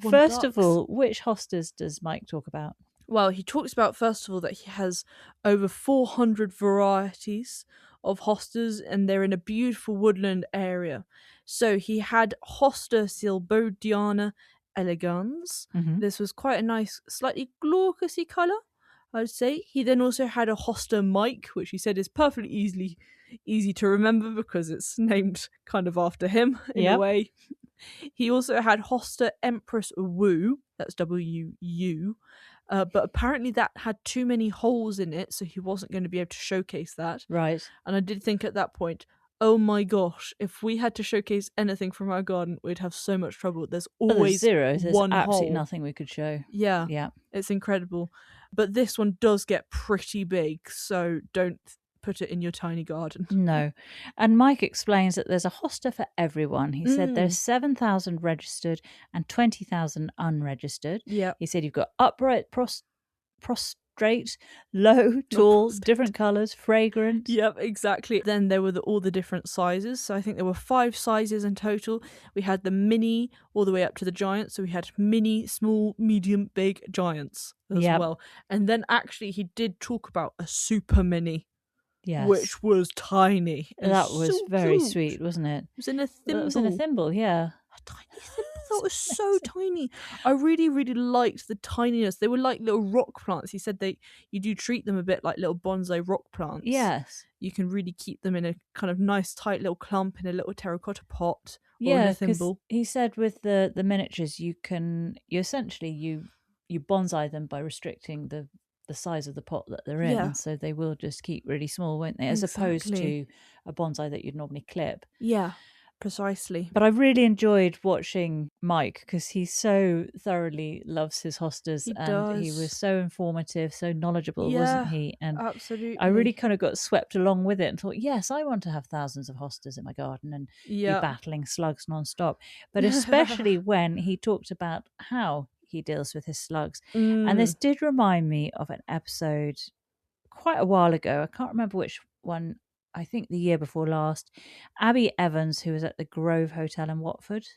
first of all, which hostas does Mike talk about? Well, he talks about, first of all, that he has over 400 varieties of hostas, and they're in a beautiful woodland area. So he had Hosta Silbodiana elegans. Mm-hmm. This was quite a nice, slightly glaucous-y colour, I'd say. He then also had a Hosta Mike, which he said is perfectly easy to remember because it's named kind of after him in a way. He also had Hosta Empress Wu, that's W-U, but apparently that had too many holes in it, so he wasn't going to be able to showcase that. Right. And I did think at that point, oh my gosh, if we had to showcase anything from our garden, we'd have so much trouble. There's always There's one absolutely hole. Nothing we could show. Yeah. It's incredible. But this one does get pretty big, so don't put it in your tiny garden. No. And Mike explains that there's a hosta for everyone. He said there's 7,000 registered and 20,000 unregistered. Yeah. He said you've got upright, prostrate, low, tall, different colours, fragrant. Yep, exactly. Then there were all the different sizes. So I think there were 5 sizes in total. We had the mini all the way up to the giant. So we had mini, small, medium, big, giants as well. And then actually he did talk about a super mini. Yes. Which was tiny. That was so very sweet, wasn't it? It was in a thimble. It was in a thimble, yeah. A tiny thimble. That was so tiny. I really, really liked the tininess. They were like little rock plants. He said you do treat them a bit like little bonsai rock plants. Yes. You can really keep them in a kind of nice, tight little clump in a little terracotta pot or in a thimble. He said with the miniatures, you essentially bonsai them by restricting the size of the pot that they're in, so they will just keep really small, won't they? As opposed to a bonsai that you'd normally clip. Yeah, precisely. But I really enjoyed watching Mike because he so thoroughly loves his hostas, he was so informative, so knowledgeable, wasn't he? And absolutely. I really kind of got swept along with it and thought, yes, I want to have thousands of hostas in my garden and be battling slugs non-stop. But especially when he talked about how he deals with his slugs. And this did remind me of an episode quite a while ago. I can't remember which one. I think the year before last. Abby Evans, who was at the Grove Hotel in Watford. Do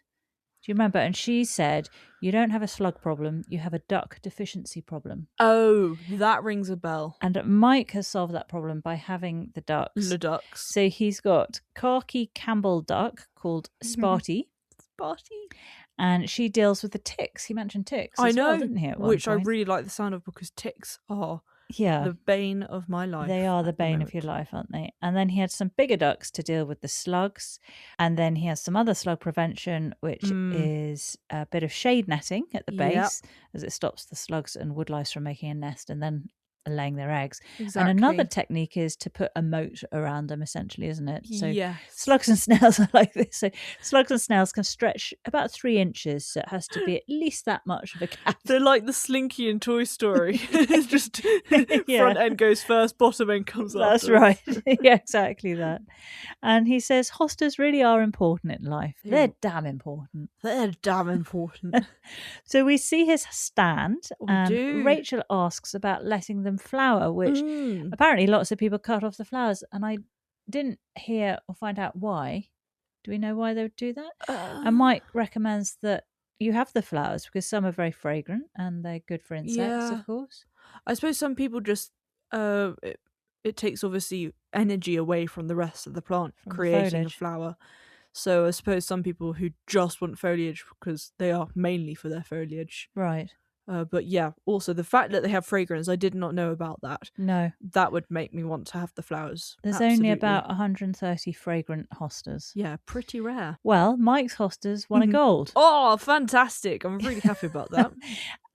you remember? And she said, you don't have a slug problem, you have a duck deficiency problem. Oh, that rings a bell. And Mike has solved that problem by having the ducks. The ducks. So he's got khaki Campbell duck called Sparty. Sparty. And she deals with the ticks. He mentioned ticks I as know, well, didn't he, at one which point? I really like the sound of, because ticks are Yeah. the bane of my life. They are the bane of your life, aren't they? And then he had some bigger ducks to deal with the slugs. And then he has some other slug prevention, which is a bit of shade netting at the base, as it stops the slugs and woodlice from making a nest and then laying their eggs. Exactly. And another technique is to put a moat around them, essentially, isn't it? So yes. slugs and snails are like this. So slugs and snails can stretch about 3 inches, so it has to be at least that much of a gap. They're like the Slinky in Toy Story. It's just front end goes first, bottom end comes after. That's right. Yeah, exactly that. And he says hostas really are important in life. They're damn important. They're damn important. So we see his stand, and do. Rachel asks about letting them flower, which apparently lots of people cut off the flowers, and I didn't hear or find out why. Do we know why they would do that? And Mike recommends that you have the flowers because some are very fragrant and they're good for insects, of course. I suppose some people just it takes obviously energy away from the rest of the plant, from creating a flower. So I suppose some people who just want foliage, because they are mainly for their foliage. Right. But yeah, also the fact that they have fragrance, I did not know about that. No. That would make me want to have the flowers. There's only about 130 fragrant hostas. Yeah, pretty rare. Well, Mike's hostas won a gold. Oh, fantastic. I'm really happy about that.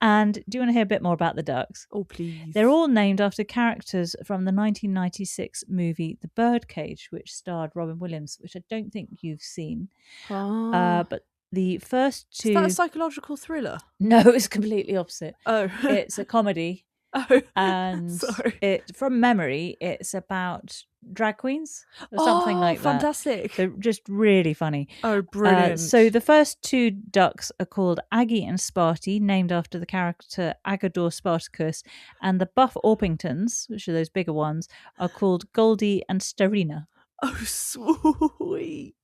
And do you want to hear a bit more about the ducks? Oh, please. They're all named after characters from the 1996 movie The Birdcage, which starred Robin Williams, which I don't think you've seen. But the first two... Is that a psychological thriller? No, it's completely opposite. Oh. It's a comedy. Oh, and sorry. From memory, it's about drag queens or something like fantastic. that. So just really funny. Oh, brilliant. So the first two ducks are called Aggie and Sparty, named after the character Agador Spartacus, and the Buff Orpingtons, which are those bigger ones, are called Goldie and Starina. Oh, sweet.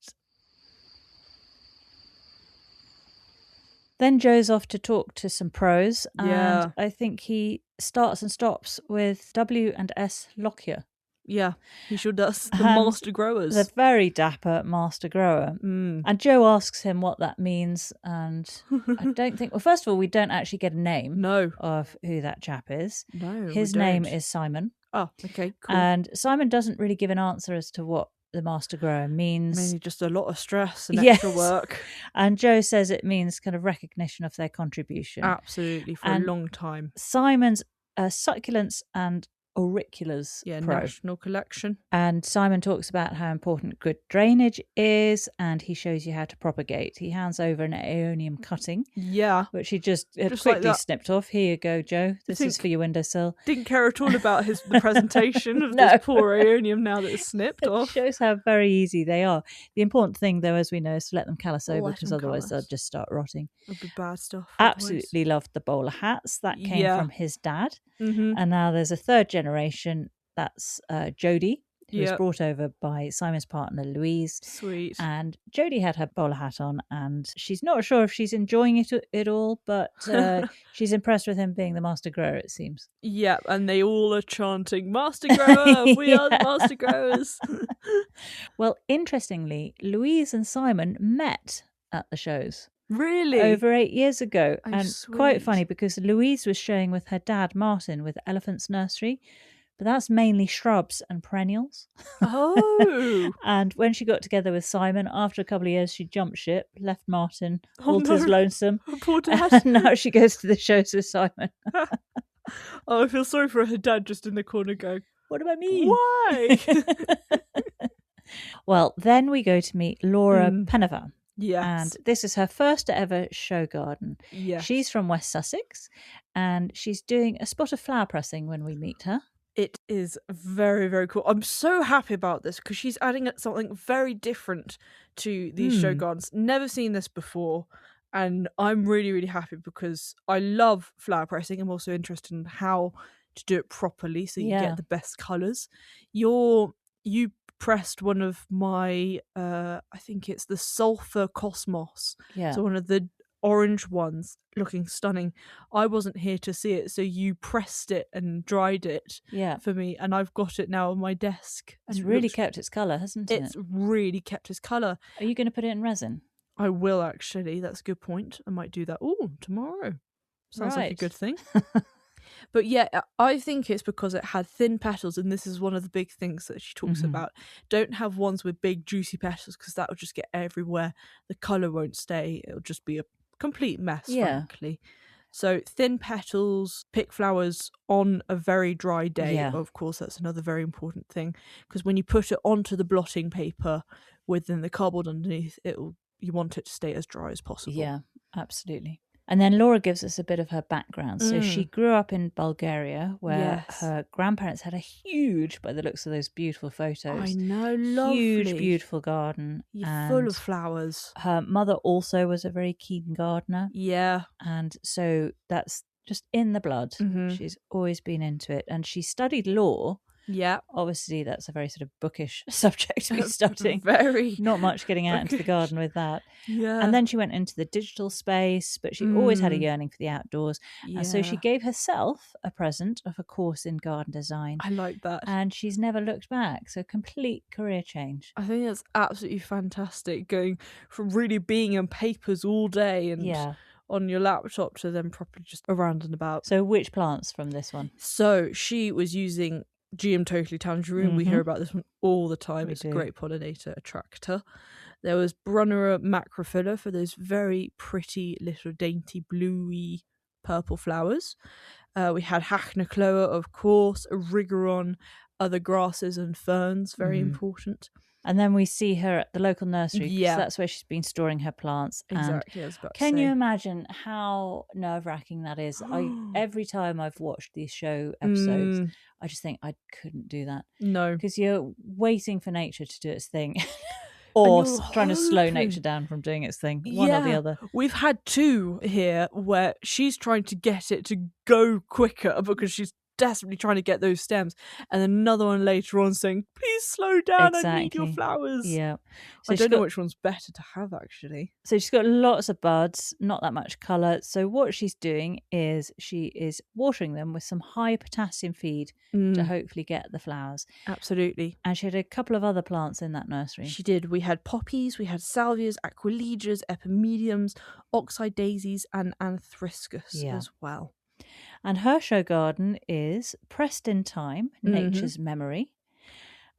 Then Joe's off to talk to some pros, and I think he starts and stops with W and S Lockyer. Yeah, he sure does. The master growers. The very dapper master grower. And Joe asks him what that means, and I don't think... Well, first of all, we don't actually get a name of who that chap is. No, his name is Simon. Oh, okay, cool. And Simon doesn't really give an answer as to what the master grower means. Mainly just a lot of stress and extra work. And Joe says it means kind of recognition of their contribution. Absolutely, for a long time. Simon's succulents and auriculars pro. National collection. And Simon talks about how important good drainage is, and he shows you how to propagate. He hands over an aeonium cutting, which he just quickly like snipped off. Here you go, Joe. This is for your windowsill. Didn't care at all about the presentation of this poor aeonium now that it's snipped off. It shows how very easy they are. The important thing, though, as we know, is to let them callus over, because otherwise they'll just start rotting. It'll be bad stuff. Absolutely loved the bowler hats. That came from his dad. And now there's a third generation. That's Jodie, who was brought over by Simon's partner Louise. Sweet. And Jodie had her bowler hat on, and she's not sure if she's enjoying it all, but she's impressed with him being the master grower, it seems. Yeah, and they all are chanting, "Master grower, we are the master growers." Well, interestingly, Louise and Simon met at the shows. Really? Over 8 years ago. Oh, and sweet. Quite funny, because Louise was showing with her dad, Martin, with Elephant's Nursery. But that's mainly shrubs and perennials. Oh. And when she got together with Simon, after a couple of years, she jumped ship, left Martin, Walter's lonesome. Poor dad. And now she goes to the shows with Simon. Oh, I feel sorry for her dad just in the corner going, "What about me? Why?" Well, then we go to meet Lora Peneva. Yes. And this is her first ever show garden. Yes. She's from West Sussex, and she's doing a spot of flower pressing when we meet her. It is very, very cool. I'm so happy about this because she's adding something very different to these show gardens. Never seen this before, and I'm really, really happy because I love flower pressing. I'm also interested in how to do it properly so you get the best colours. You pressed one of my I think it's the Sulphur Cosmos, so one of the orange ones, looking stunning. I wasn't here to see it, so you pressed it and dried it for me, and I've got it now on my desk. It's really kept its colour, hasn't it? It's really kept its colour. Are you going to put it in resin? I will actually. That's a good point. I might do that. Oh, tomorrow. Sounds like a good thing. But yeah, I think it's because it had thin petals, and this is one of the big things that she talks about. Don't have ones with big juicy petals because that will just get everywhere. The colour won't stay. It'll just be a complete mess, frankly. So thin petals, pick flowers on a very dry day. Yeah. Of course, that's another very important thing, because when you put it onto the blotting paper within the cardboard underneath, you want it to stay as dry as possible. Yeah, absolutely. And then Lora gives us a bit of her background. So she grew up in Bulgaria, where her grandparents had a huge, by the looks of those beautiful photos, I know, lovely, huge, beautiful garden. Full of flowers. Her mother also was a very keen gardener. Yeah. And so that's just in the blood. She's always been into it. And she studied law. Yeah. Obviously, that's a very sort of bookish subject to be studying. Very. Not much getting out into the garden with that. Yeah. And then she went into the digital space, but she always had a yearning for the outdoors. Yeah. And so she gave herself a present of a course in garden design. I like that. And she's never looked back. So complete career change. I think that's absolutely fantastic, going from really being in papers all day and on your laptop to then properly just around and about. So which plants from this one? So she was using GM Totally Tangerine. We hear about this one all the time. It's a great pollinator attractor. There was Brunnera macrophylla for those very pretty little dainty bluey purple flowers. We had Hachnacloa, of course, Erigeron, other grasses and ferns, very important. And then we see her at the local nursery, because that's where she's been storing her plants. Exactly. And can you imagine how nerve-wracking that is? Every time I've watched these show episodes, I just think I couldn't do that. No. Because you're waiting for nature to do its thing. Or trying to slow nature down from doing its thing. One or the other. We've had two here where she's trying to get it to go quicker because she's desperately trying to get those stems, and another one later on saying, please slow down, I need your flowers. Yeah. So I don't know which one's better to have, actually. So she's got lots of buds, not that much colour. So what she's doing is she is watering them with some high potassium feed to hopefully get the flowers. Absolutely. And she had a couple of other plants in that nursery. She did. We had poppies, we had salvias, aquilidras, epimediums, oxeye daisies, and anthriscus as well. And her show garden is pressed in time, nature's memory.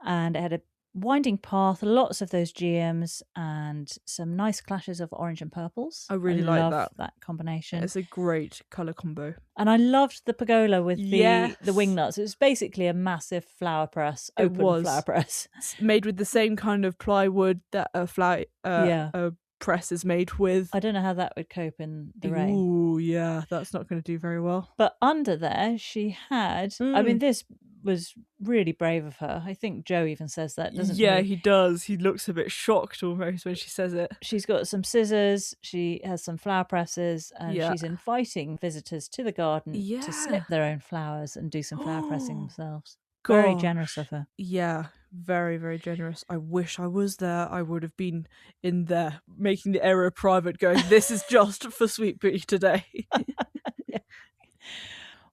And it had a winding path, lots of those GMs, and some nice clashes of orange and purples. I really like that combination. It's a great colour combo. And I loved the pergola with the wing nuts. It was basically a massive flower press, flower press. It's made with the same kind of plywood that a press is made with. I don't know how that would cope in the rain. Ooh, yeah, that's not going to do very well. But under there, she had. I mean, this was really brave of her. I think Joe even says that, doesn't he? Yeah, he does. He looks a bit shocked almost when she says it. She's got some scissors. She has some flower presses, and she's inviting visitors to the garden to snip their own flowers and do some flower pressing themselves. Gosh. Very generous of her. Yeah, very, very generous. I wish I was there. I would have been in there making the area private, going, this is just for Sweet Pea today.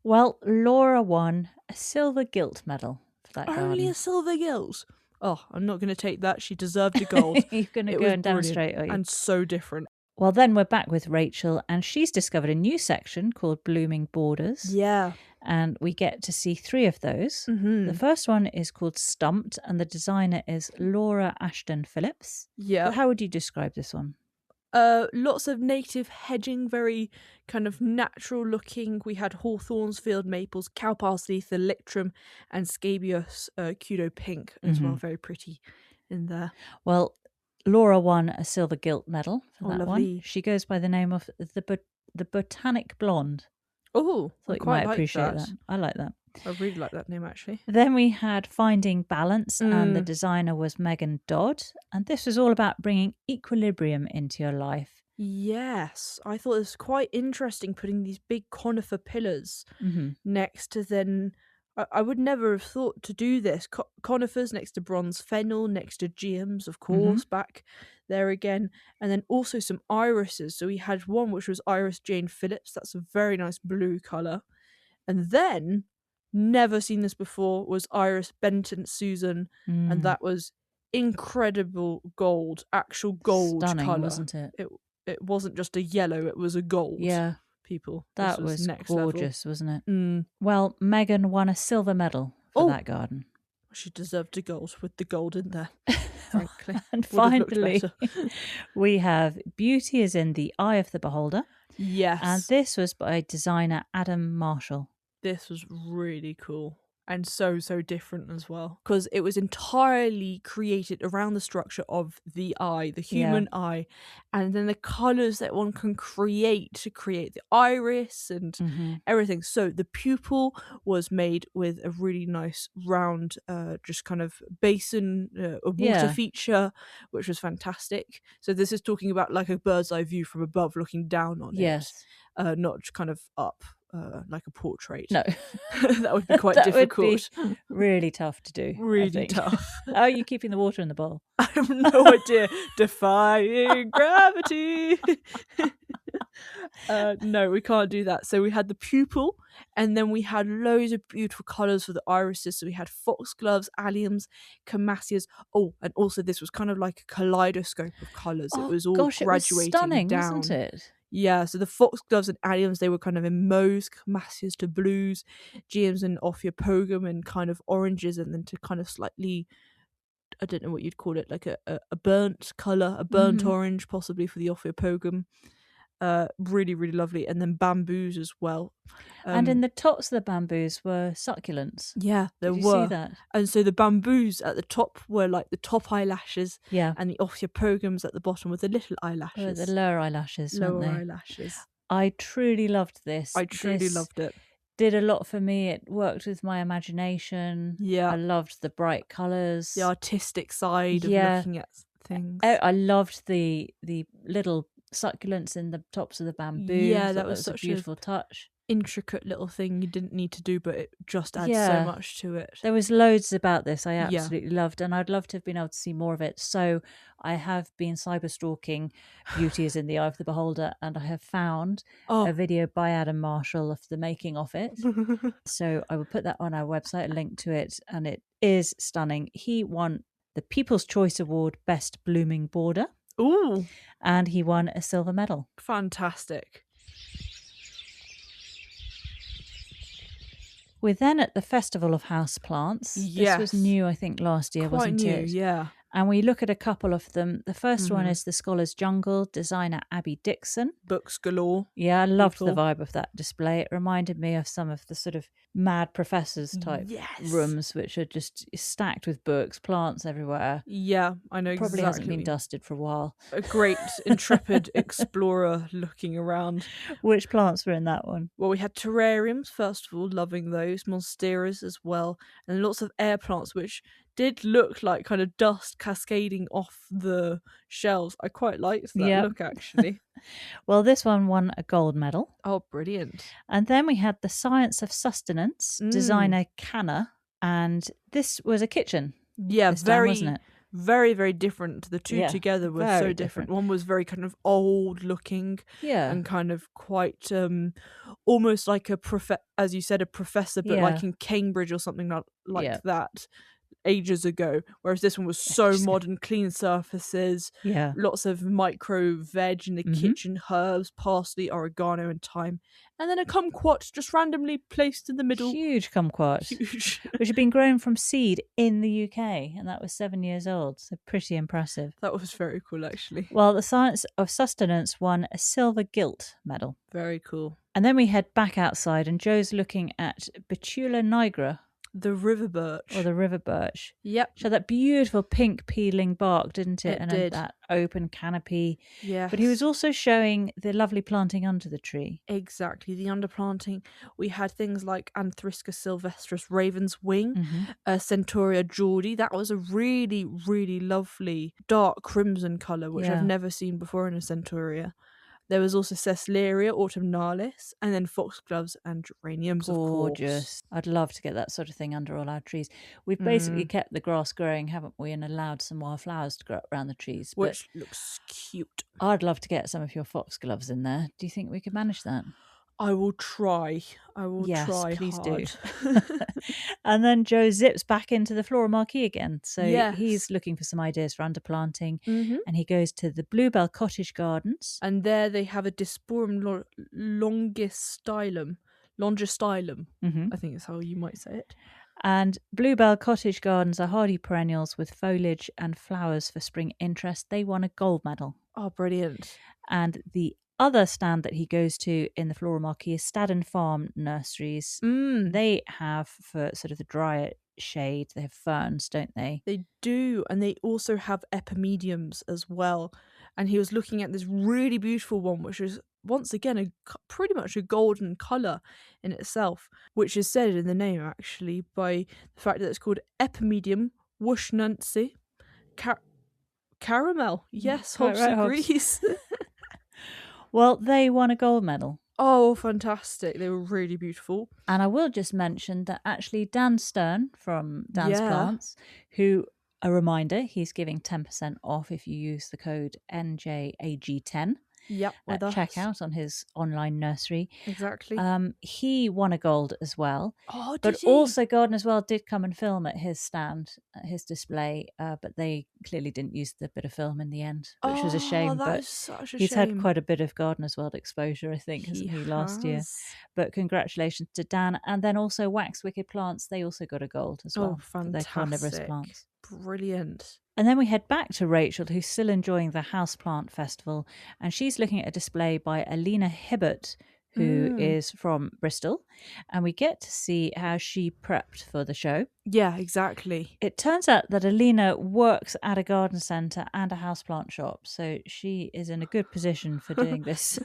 Well, Lora won a silver gilt medal for that garden. Only a silver gilt? Oh, I'm not going to take that. She deserved a gold. You're going to go and demonstrate, are you? And so different. Well, then we're back with Rachel, and she's discovered a new section called Blooming Borders. Yeah. And we get to see 3 of those. The first one is called Stumped, and the designer is Laura Ashton Phillips. Yeah. But how would you describe this one? Lots of native hedging, very kind of natural looking. We had hawthorns, field maples, cow parsley, thalictrum, and scabious kudo pink as well. Very pretty in there. Well, Laura won a silver gilt medal for that one. She goes by the name of the Botanic Blonde. Oh, thought you might appreciate that. I like that. I really like that name, actually. Then we had Finding Balance, and the designer was Megan Dodd. And this was all about bringing equilibrium into your life. Yes, I thought it was quite interesting putting these big conifer pillars next to then... I would never have thought to do this. Conifers next to bronze fennel, next to geums, of course, back there again. And then also some irises. So we had one which was Iris Jane Phillips. That's a very nice blue colour. And then, never seen this before, was Iris Benton Susan. And that was incredible gold, actual gold Stunning, colour. wasn't it? It wasn't just a yellow, it was a gold. Yeah. People. That was next gorgeous, level. wasn't it? Mm. Well, Megan won a silver medal for that garden. She deserved a gold with the gold in there, frankly. And finally, we have Beauty is in the Eye of the Beholder. Yes. And this was by designer Adam Marshall. This was really cool. And so different as well, because it was entirely created around the structure of the eye, the human eye, and then the colours that one can create to create the iris and everything. So the pupil was made with a really nice round, just kind of basin, a water feature, which was fantastic. So this is talking about like a bird's eye view from above, looking down on it, not kind of up. Like a portrait. No. That would be quite difficult. Would be really tough to do. Really tough. How are you keeping the water in the bowl? I have no idea. Defying gravity. No, we can't do that. So we had the pupil, and then we had loads of beautiful colours for the irises. So we had foxgloves, alliums, clematis. Oh, and also this was kind of like a kaleidoscope of colours. It was all graduating it was stunning, down. Wasn't it? Yeah, so the foxgloves and alliums, they were kind of in mauves, clematis to blues, geums and ophiopogum and kind of oranges, and then to kind of slightly, I don't know what you'd call it, like a burnt colour, a burnt orange possibly for the ophiopogum. Really, really lovely. And then bamboos as well. And in the tops of the bamboos were succulents. Yeah, there Did were. you see that? And so the bamboos at the top were like the top eyelashes. Yeah. And the ophiopogums at the bottom were the little eyelashes. The lower eyelashes, weren't they? Lower eyelashes. I truly loved this. I truly loved it. Did a lot for me. It worked with my imagination. Yeah. I loved the bright colours. The artistic side of looking at things. I loved the little succulents in the tops of the bamboo. Yeah, that was such a beautiful touch. Intricate little thing you didn't need to do, but it just adds so much to it. There was loads about this I absolutely loved, and I'd love to have been able to see more of it. So I have been cyber stalking Beauty is in the Eye of the Beholder, and I have found a video by Adam Marshall of the making of it. So I will put that on our website, a link to it, and it is stunning. He won the People's Choice Award Best Blooming Border. Ooh. And he won a silver medal. Fantastic. We're then at the Festival of Houseplants. Yes. This was new, I think, last year, wasn't it? Yeah. And we look at a couple of them. The first one is The Scholar's Jungle, designer Abby Dixon. Books galore. Yeah, I loved the vibe of that display. It reminded me of some of the sort of mad professors type rooms, which are just stacked with books, plants everywhere. Yeah, I know Probably exactly. hasn't been dusted for a while. A great intrepid explorer looking around. Which plants were in that one? Well, we had terrariums, first of all, loving those. Monsteras as well. And lots of air plants, which did look like kind of dust cascading off the shelves. I quite liked that look, actually. Well, this one won a gold medal. Oh, brilliant. And then we had The Science of Sustenance, designer Canna, and this was a kitchen. Yeah, very, wasn't it? Very, very different. The two together were so different. One was very kind of old looking and kind of quite almost like as you said, a professor, but like in Cambridge or something like that. Ages ago, whereas this one was so modern, clean surfaces, lots of micro veg in the kitchen, herbs, parsley, oregano and thyme, and then a kumquat just randomly placed in the middle. Huge kumquat, which had been grown from seed in the UK, and that was 7 years old, so pretty impressive. That was very cool, actually. Well, The Science of Sustenance won a silver gilt medal. Very cool. And then we head back outside, and Joe's looking at Betula nigra. The river birch. Or the river birch. Yep. She had that beautiful pink peeling bark, didn't it? It did. That open canopy. Yeah. But he was also showing the lovely planting under the tree. Exactly, the underplanting. We had things like Anthrisca sylvestris raven's wing, Centaurea Geordie. That was a really, really lovely dark crimson colour, which I've never seen before in a Centaurea. There was also Cecleria autumnalis, and then foxgloves and geraniums, of course. Gorgeous. I'd love to get that sort of thing under all our trees. We've basically kept the grass growing, haven't we, and allowed some wildflowers to grow up around the trees. Which looks cute. I'd love to get some of your foxgloves in there. Do you think we could manage that? I will try. I will try please hard. do. And then Joe zips back into the Flora Marquee again. So Yes. he's looking for some ideas for underplanting. Mm-hmm. And he goes to the Bluebell Cottage Gardens. And there they have a Disporum longistylum. Mm-hmm. I think is how you might say it. And Bluebell Cottage Gardens are hardy perennials with foliage and flowers for spring interest. They won a gold medal. Oh, brilliant. And the other stand that he goes to in the Flora Marquee is Staddon Farm Nurseries. They have, for sort of the drier shade, they have ferns, don't they? They do. And they also have epimediums as well. And he was looking at this really beautiful one, which is, once again, pretty much a golden colour in itself, which is said in the name, actually, by the fact that it's called Epimedium Wushnantsi Caramel. Yes, Hobbs agrees. Well, they won a gold medal. Oh, fantastic. They were really beautiful. And I will just mention that actually Dan Stern from Dan's Plants, who, a reminder, he's giving 10% off if you use the code NJAG10 at checkout on his online nursery. Exactly. He won a gold as well. Oh, but also Garden as Well did come and film at his stand, at his display, but they clearly didn't use the bit of film in the end, which was a shame. But he's had quite a bit of Garden as World exposure, I think, hasn't he, last year? But congratulations to Dan. And then also Wax Wicked Plants, they also got a gold as well. Oh, fantastic. They're carnivorous plants. Brilliant. And then we head back to Rachel, who's still enjoying the Houseplant Festival, and she's looking at a display by Alina Hibbert, who is from Bristol, and we get to see how she prepped for the show. Yeah, exactly. It turns out that Alina works at a garden centre and a houseplant shop, so she is in a good position for doing this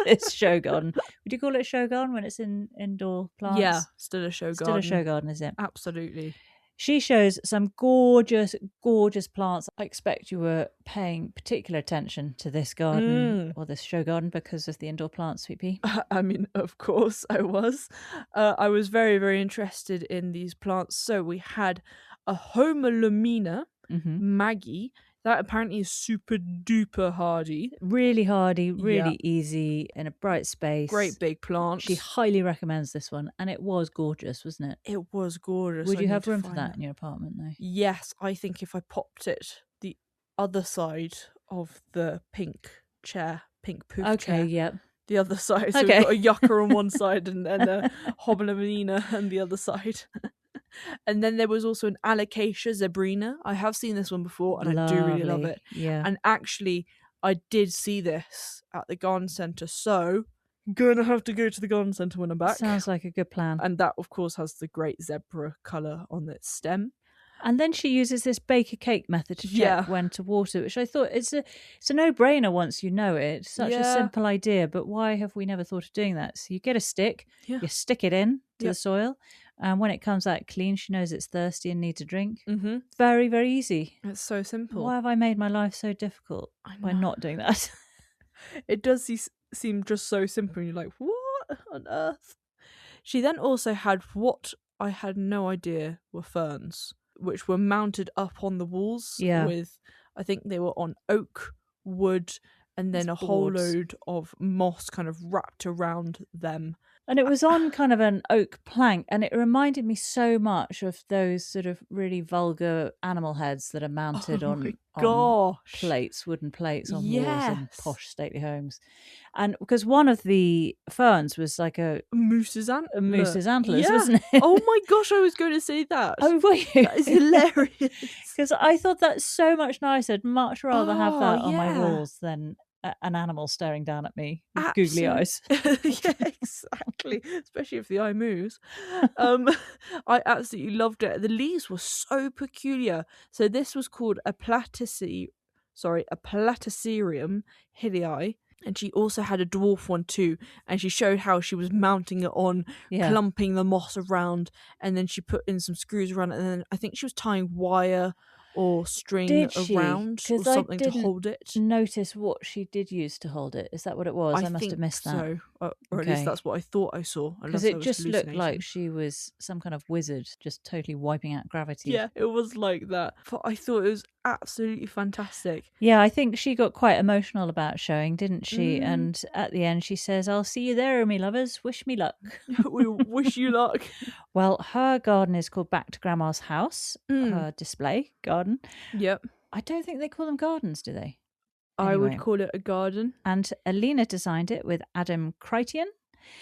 this show garden. Would you call it a show garden when it's in indoor plants? Yeah, still a show garden. Still a show garden, is it? Absolutely. She shows some gorgeous, gorgeous plants. I expect you were paying particular attention to this garden or this show garden because of the indoor plants, Sweet Pea. I mean, of course I was. I was very, very interested in these plants. So we had a Homalumina, Maggie. That apparently is super duper hardy. Really hardy, really easy, in a bright space. Great big plant. She highly recommends this one, and it was gorgeous, wasn't it? It was gorgeous. Would you have room for that in your apartment, though? Yes, I think if I popped it the other side of the pink chair, pink poof chair. Okay, yep. The other side. So we've got a yucca on one side and a Homalumina on the other side. And then there was also an Alocasia zebrina. I have seen this one before and I do really love it. Yeah. And actually, I did see this at the garden centre. So, gonna have to go to the garden centre when I'm back. Sounds like a good plan. And that, of course, has the great zebra colour on its stem. And then she uses this baker cake method to check when to water, which I thought it's a no-brainer once you know it. It's such a simple idea, but why have we never thought of doing that? So you get a stick, you stick it in to the soil, and when it comes out clean, she knows it's thirsty and needs a drink. Very, very easy. It's so simple. Why have I made my life so difficult by not doing that? It does seem just so simple, and you're like, what on earth? She then also had what I had no idea were ferns, which were mounted up on the walls with, I think they were on oak, wood, and then a whole load of moss kind of wrapped around them. And it was on kind of an oak plank, and it reminded me so much of those sort of really vulgar animal heads that are mounted on plates, wooden plates on walls in posh stately homes. And because one of the ferns was like a moose's antlers, wasn't it? Oh my gosh, I was going to say that. Oh, were you? That is hilarious. Because I thought that's so much nicer. I'd much rather have that on my walls than an animal staring down at me with googly eyes. Yeah, exactly. Especially if the eye moves. I absolutely loved it. The leaves were so peculiar. So this was called a Platycerium hillii. And she also had a dwarf one too. And she showed how she was mounting it on, clumping the moss around. And then she put in some screws around it. And then I think she was tying wire or string Did she? around or something to hold it. Notice what she did use to hold it. Is that what it was? I must have missed that. So, or at least that's what I thought I saw. Because it just looked like she was some kind of wizard, just totally wiping out gravity. Yeah, it was like that. But I thought it was absolutely fantastic. Yeah, I think she got quite emotional about showing, didn't she? And at the end she says, "I'll see you there, me lovers. Wish me luck." We wish you luck. Well, her garden is called Back to Grandma's House, her display garden. Yep. I don't think they call them gardens, do they? I would call it a garden. And Alina designed it with Adam Crichton.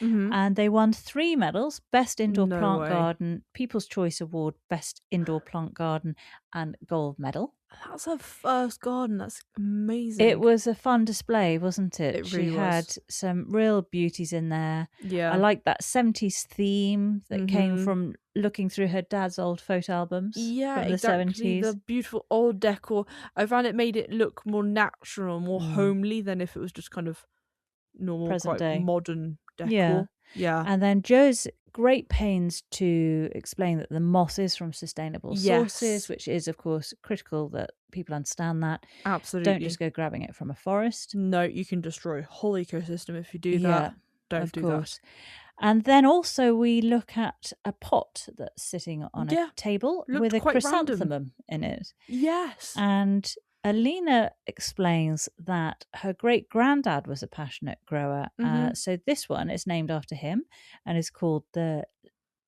And they won 3 medals: Best Indoor Plant Garden, People's Choice Award, Best Indoor Plant Garden, and Gold Medal. That's her first garden. That's amazing. It was a fun display, wasn't it? It really she had some real beauties in there. Yeah. I like that 70s theme that came from looking through her dad's old photo albums from the 70s. The beautiful old decor. I found it made it look more natural, more homely than if it was just kind of normal, present day modern decor. Yeah. And then Joe's great pains to explain that the moss is from sustainable sources, which is, of course, critical that people understand that. Absolutely. Don't just go grabbing it from a forest. No, you can destroy a whole ecosystem if you do that. Don't do that. And then also we look at a pot that's sitting on a table with a chrysanthemum in it. Yes. And Alina explains that her great-granddad was a passionate grower. So this one is named after him and is called the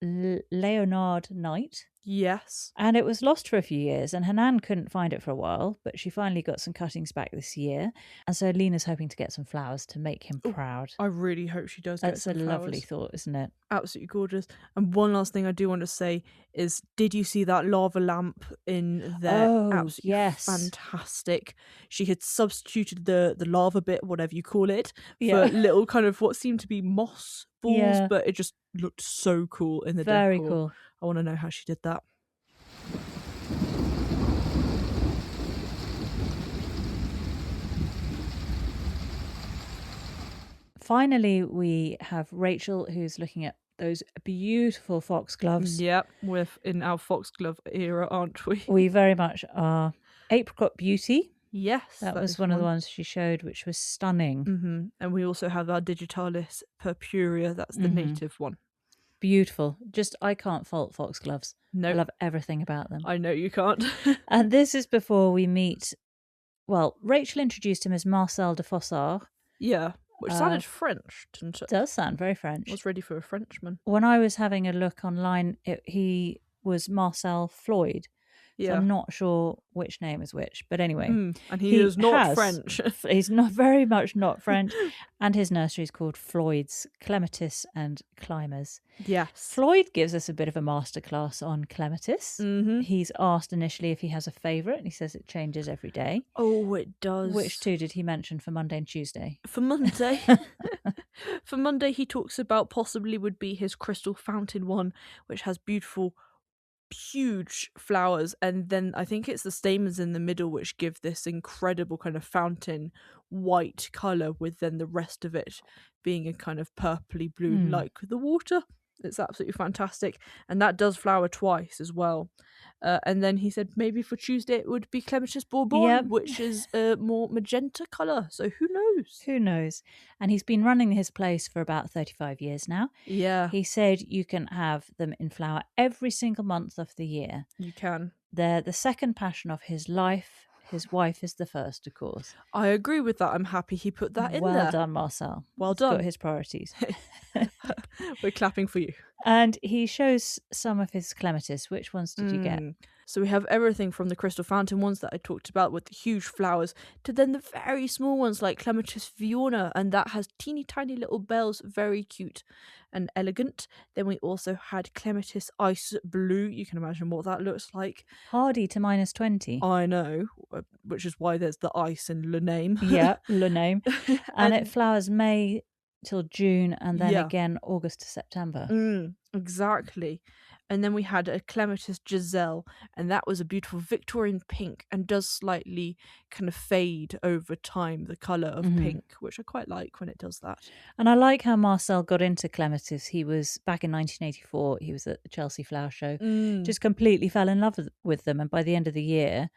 Leonard Knight. Yes. And it was lost for a few years, and her nan couldn't find it for a while, but she finally got some cuttings back this year. And so Alina's hoping to get some flowers to make him proud. I really hope she does get some flowers. That's a lovely thought, isn't it? Absolutely gorgeous. And one last thing I do want to say is, did you see that lava lamp in there? Oh, absolutely yes. Fantastic. She had substituted the lava bit, whatever you call it, for little kind of what seemed to be moss balls, but it just looked so cool in the decor. Very cool. I want to know how she did that. Finally, we have Rachel, who's looking at those beautiful foxgloves. Yep, we're in our foxglove era, aren't we? We very much are. Apricot Beauty. Yes. That was one of the ones she showed, which was stunning. And we also have our Digitalis Purpurea. That's the native one. Beautiful. Just, I can't fault foxgloves. No. I love everything about them. I know you can't. And this is before we meet, well, Rachel introduced him as Marcel de Fossard. Yeah, which sounded French, didn't it? Does sound very French. I was ready for a Frenchman. When I was having a look online, he was Marcel Floyd. So I'm not sure which name is which, but anyway. And he is not French. He's not very much not French. And his nursery is called Floyd's Clematis and Climbers. Yes. Floyd gives us a bit of a masterclass on Clematis. He's asked initially if he has a favourite, and he says it changes every day. Oh, it does. Which two did he mention for Monday and Tuesday? For Monday? For Monday, he talks about possibly would be his crystal fountain one, which has beautiful, huge flowers, and then I think it's the stamens in the middle which give this incredible kind of fountain white colour, with then the rest of it being a kind of purpley blue like the water. It's absolutely fantastic, and that does flower twice as well. And then he said maybe for Tuesday it would be Clematis Bourbon, which is a more magenta colour. So who knows? Who knows? And he's been running his place for about 35 years now. Yeah. He said you can have them in flower every single month of the year. You can. They're the second passion of his life. His wife is the first, of course. I agree with that. I'm happy he put that in there. Well done, Marcel. Well done. He's got his priorities. We're clapping for you. And he shows some of his clematis. Which ones did you get? So we have everything from the crystal fountain ones that I talked about with the huge flowers, to then the very small ones like Clematis Viona, and that has teeny tiny little bells, very cute and elegant. Then we also had Clematis Ice Blue. You can imagine what that looks like. Hardy to -20. I know, which is why there's the ice in le name. Yeah, le name. And it flowers May till June, and then again August to September. Exactly. And then we had a Clematis Giselle, and that was a beautiful Victorian pink and does slightly kind of fade over time, the colour of pink, which I quite like when it does that. And I like how Marcel got into Clematis. He was, back in 1984, he was at the Chelsea Flower Show, just completely fell in love with them. And by the end of the year,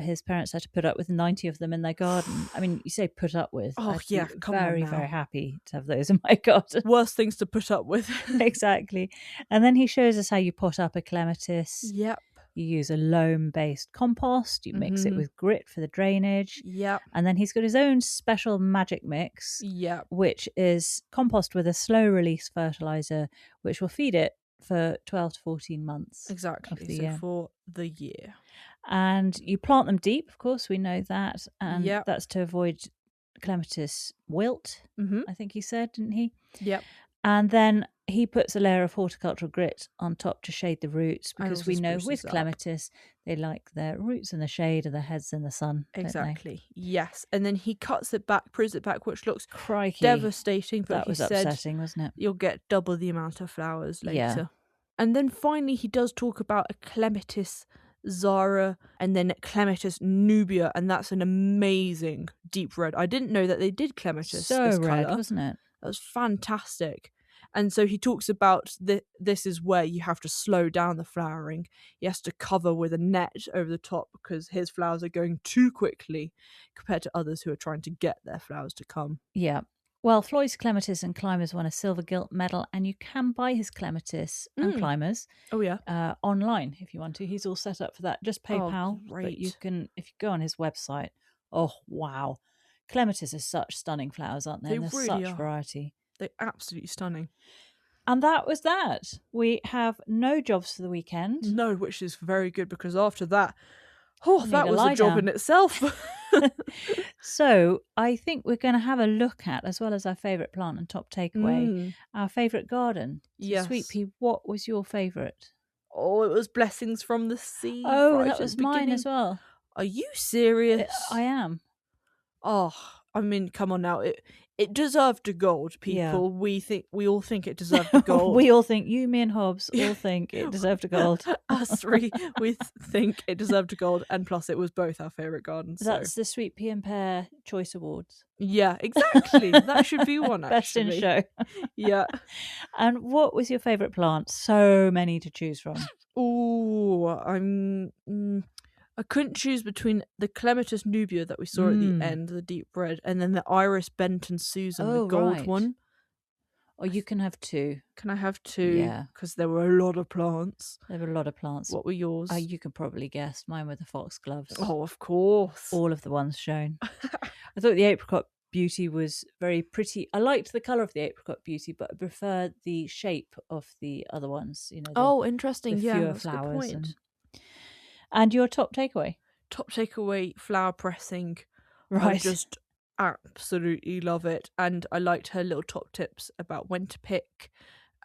his parents had to put up with 90 of them in their garden. I mean, you say put up with. Oh, yeah, come very, on now. very happy to have those in my garden. Worst things to put up with. Exactly. And then he shows us how you pot up a Clematis. Yep. You use a loam-based compost. You mix it with grit for the drainage. Yep. And then he's got his own special magic mix, which is compost with a slow-release fertiliser, which will feed it for 12 to 14 months. Exactly. So for the year. And you plant them deep, of course, we know that. And that's to avoid Clematis wilt, I think he said, didn't he? Yep. And then he puts a layer of horticultural grit on top to shade the roots, because we know with Clematis, they like their roots in the shade and their heads in the sun. Exactly. Yes. And then he cuts it back, prunes it back, which looks crikey devastating. But that was upsetting, wasn't it? You'll get double the amount of flowers later. Yeah. And then finally, he does talk about a Clematis Zara and then Clematis Nubia, and that's an amazing deep red. I didn't know that they did Clematis so this red, colour. wasn't it? That was fantastic. And so he talks about this is where you have to slow down the flowering. He has to cover with a net over the top because his flowers are going too quickly compared to others who are trying to get their flowers to come. Yeah. Well, Floyd's Clematis and Climbers won a silver gilt medal, and you can buy his Clematis and Climbers online if you want to. He's all set up for that. Just PayPal. Oh, great. But you can, if you go on his website, oh, wow. Clematis are such stunning flowers, aren't they? They There's really such are. variety. They're absolutely stunning. And that was that. We have no jobs for the weekend. No, which is very good, because after that, that was a job down in itself. So I think we're going to have a look at, as well as our favourite plant and top takeaway, our favourite garden. Yes. Sweet Pea, what was your favourite? Oh, it was Blessings from the Sea. Oh, that was mine as well. Are you serious? I am. Oh, I mean, come on now. It deserved a gold, people. Yeah. We all think it deserved a gold. We all think, you, me and Hobbs all think it deserved a gold. Us three, we think it deserved a gold, and plus it was both our favourite gardens. That's the Sweet Pea and Pear Choice Awards. Yeah, exactly. That should be one, actually. Best in show. Yeah. And what was your favourite plant? So many to choose from. Oh, I couldn't choose between the Clematis Nubia that we saw at the end, the deep red, and then the Iris Benton Susan, the gold one. Or you can have two. Can I have two? Yeah. Because there were a lot of plants. There were a lot of plants. What were yours? You can probably guess. Mine were the foxgloves. Oh, of course. All of the ones shown. I thought the apricot beauty was very pretty. I liked the colour of the apricot beauty, but I preferred the shape of the other ones. Interesting. The fewer flowers. And your top takeaway? Top takeaway, flower pressing. Right. I just absolutely love it. And I liked her little top tips about when to pick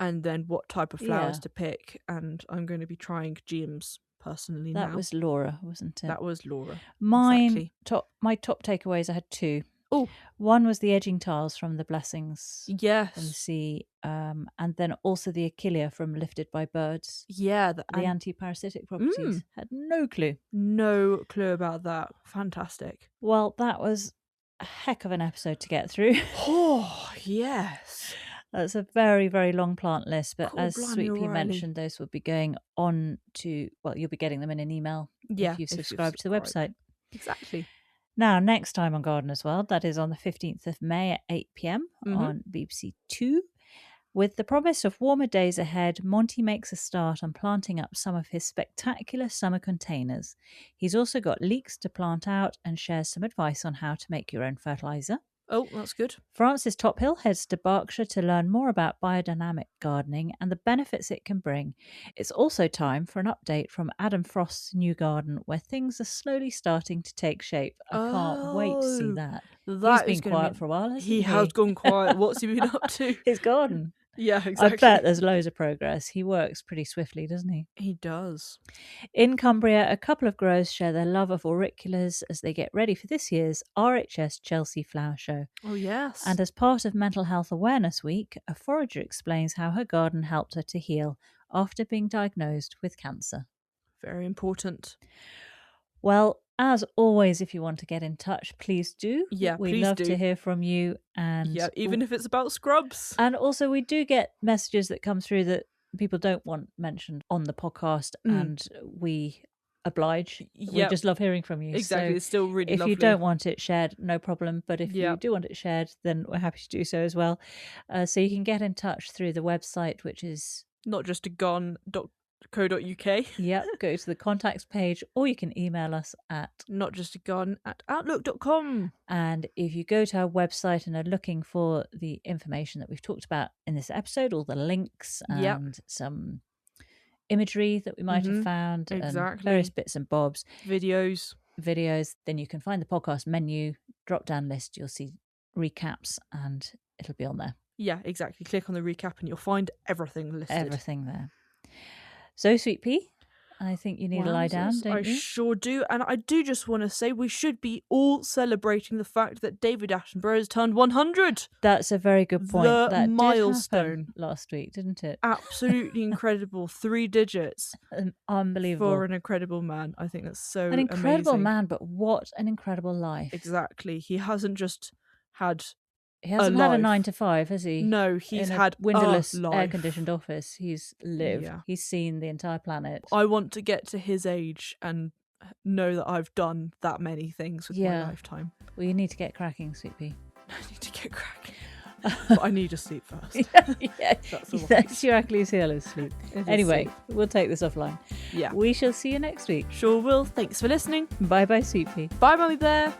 and then what type of flowers to pick. And I'm going to be trying GMs personally now. That was Lora, wasn't it? That was Lora. My top takeaways, I had two. Oh, one was the edging tiles from the Blessings from the Sea, and then also the Achillea from Lifted by Birds. Yeah, the anti-parasitic properties. Had no clue about that. Fantastic. Well, that was a heck of an episode to get through. Oh, yes. That's a very, very long plant list, but as Sweet Pea mentioned, those will be going on to, you'll be getting them in an email if you subscribe to the website. Exactly. Now, next time on Gardener's World, that is on the 15th of May at 8 p.m. on BBC Two. With the promise of warmer days ahead, Monty makes a start on planting up some of his spectacular summer containers. He's also got leeks to plant out and shares some advice on how to make your own fertiliser. Oh, that's good. Francis Tophill heads to Berkshire to learn more about biodynamic gardening and the benefits it can bring. It's also time for an update from Adam Frost's new garden, where things are slowly starting to take shape. I can't wait to see that. He's been quiet for a while, hasn't he? He has gone quiet. What's he been up to? His garden. Yeah, exactly. I bet there's loads of progress. He works pretty swiftly, doesn't he? He does. In Cumbria, a couple of growers share their love of auriculas as they get ready for this year's RHS Chelsea Flower Show. Oh, yes. And as part of Mental Health Awareness Week, a forager explains how her garden helped her to heal after being diagnosed with cancer. Very important. Well, as always, if you want to get in touch, please do. Yeah, We'd please love do. to hear from you. And yeah, even if it's about scrubs. And also, we do get messages that come through that people don't want mentioned on the podcast, and we oblige. We just love hearing from you. Exactly, So it's still really if lovely. you don't want it shared, no problem. But if you do want it shared, then we're happy to do so as well. So you can get in touch through the website, which is notjustagun.co.uk. Yep, go to the contacts page, or you can email us at notjustagun@outlook.com. And if you go to our website and are looking for the information that we've talked about in this episode, all the links and some imagery that we might have found, and various bits and bobs, videos, then you can find the podcast menu, drop down list, you'll see recaps, and it'll be on there. Yeah, exactly. Click on the recap and you'll find everything listed. Everything there. So, Sweet Pea, I think you need to lie down, don't you? I sure do. And I do just want to say we should be all celebrating the fact that David Attenborough has turned 100. That's a very good point. The milestone. Did last week, didn't it? Absolutely incredible. 3 digits. Unbelievable. For an incredible man. I think that's so an incredible amazing. Man, but what an incredible life. Exactly. He hasn't just had... He hasn't had a 9 to 5, has he? No, he's had windowless, a life. air-conditioned office. He's lived. Yeah. He's seen the entire planet. I want to get to his age and know that I've done that many things with my lifetime. Well, you need to get cracking, Sweet Pea. I need to get cracking. But I need to sleep first. That's your Achilles heel is sleep. Anyway, we'll take this offline. Yeah. We shall see you next week. Sure will. Thanks for listening. Bye-bye, Sweet Pea. Bye, Mummy Bear.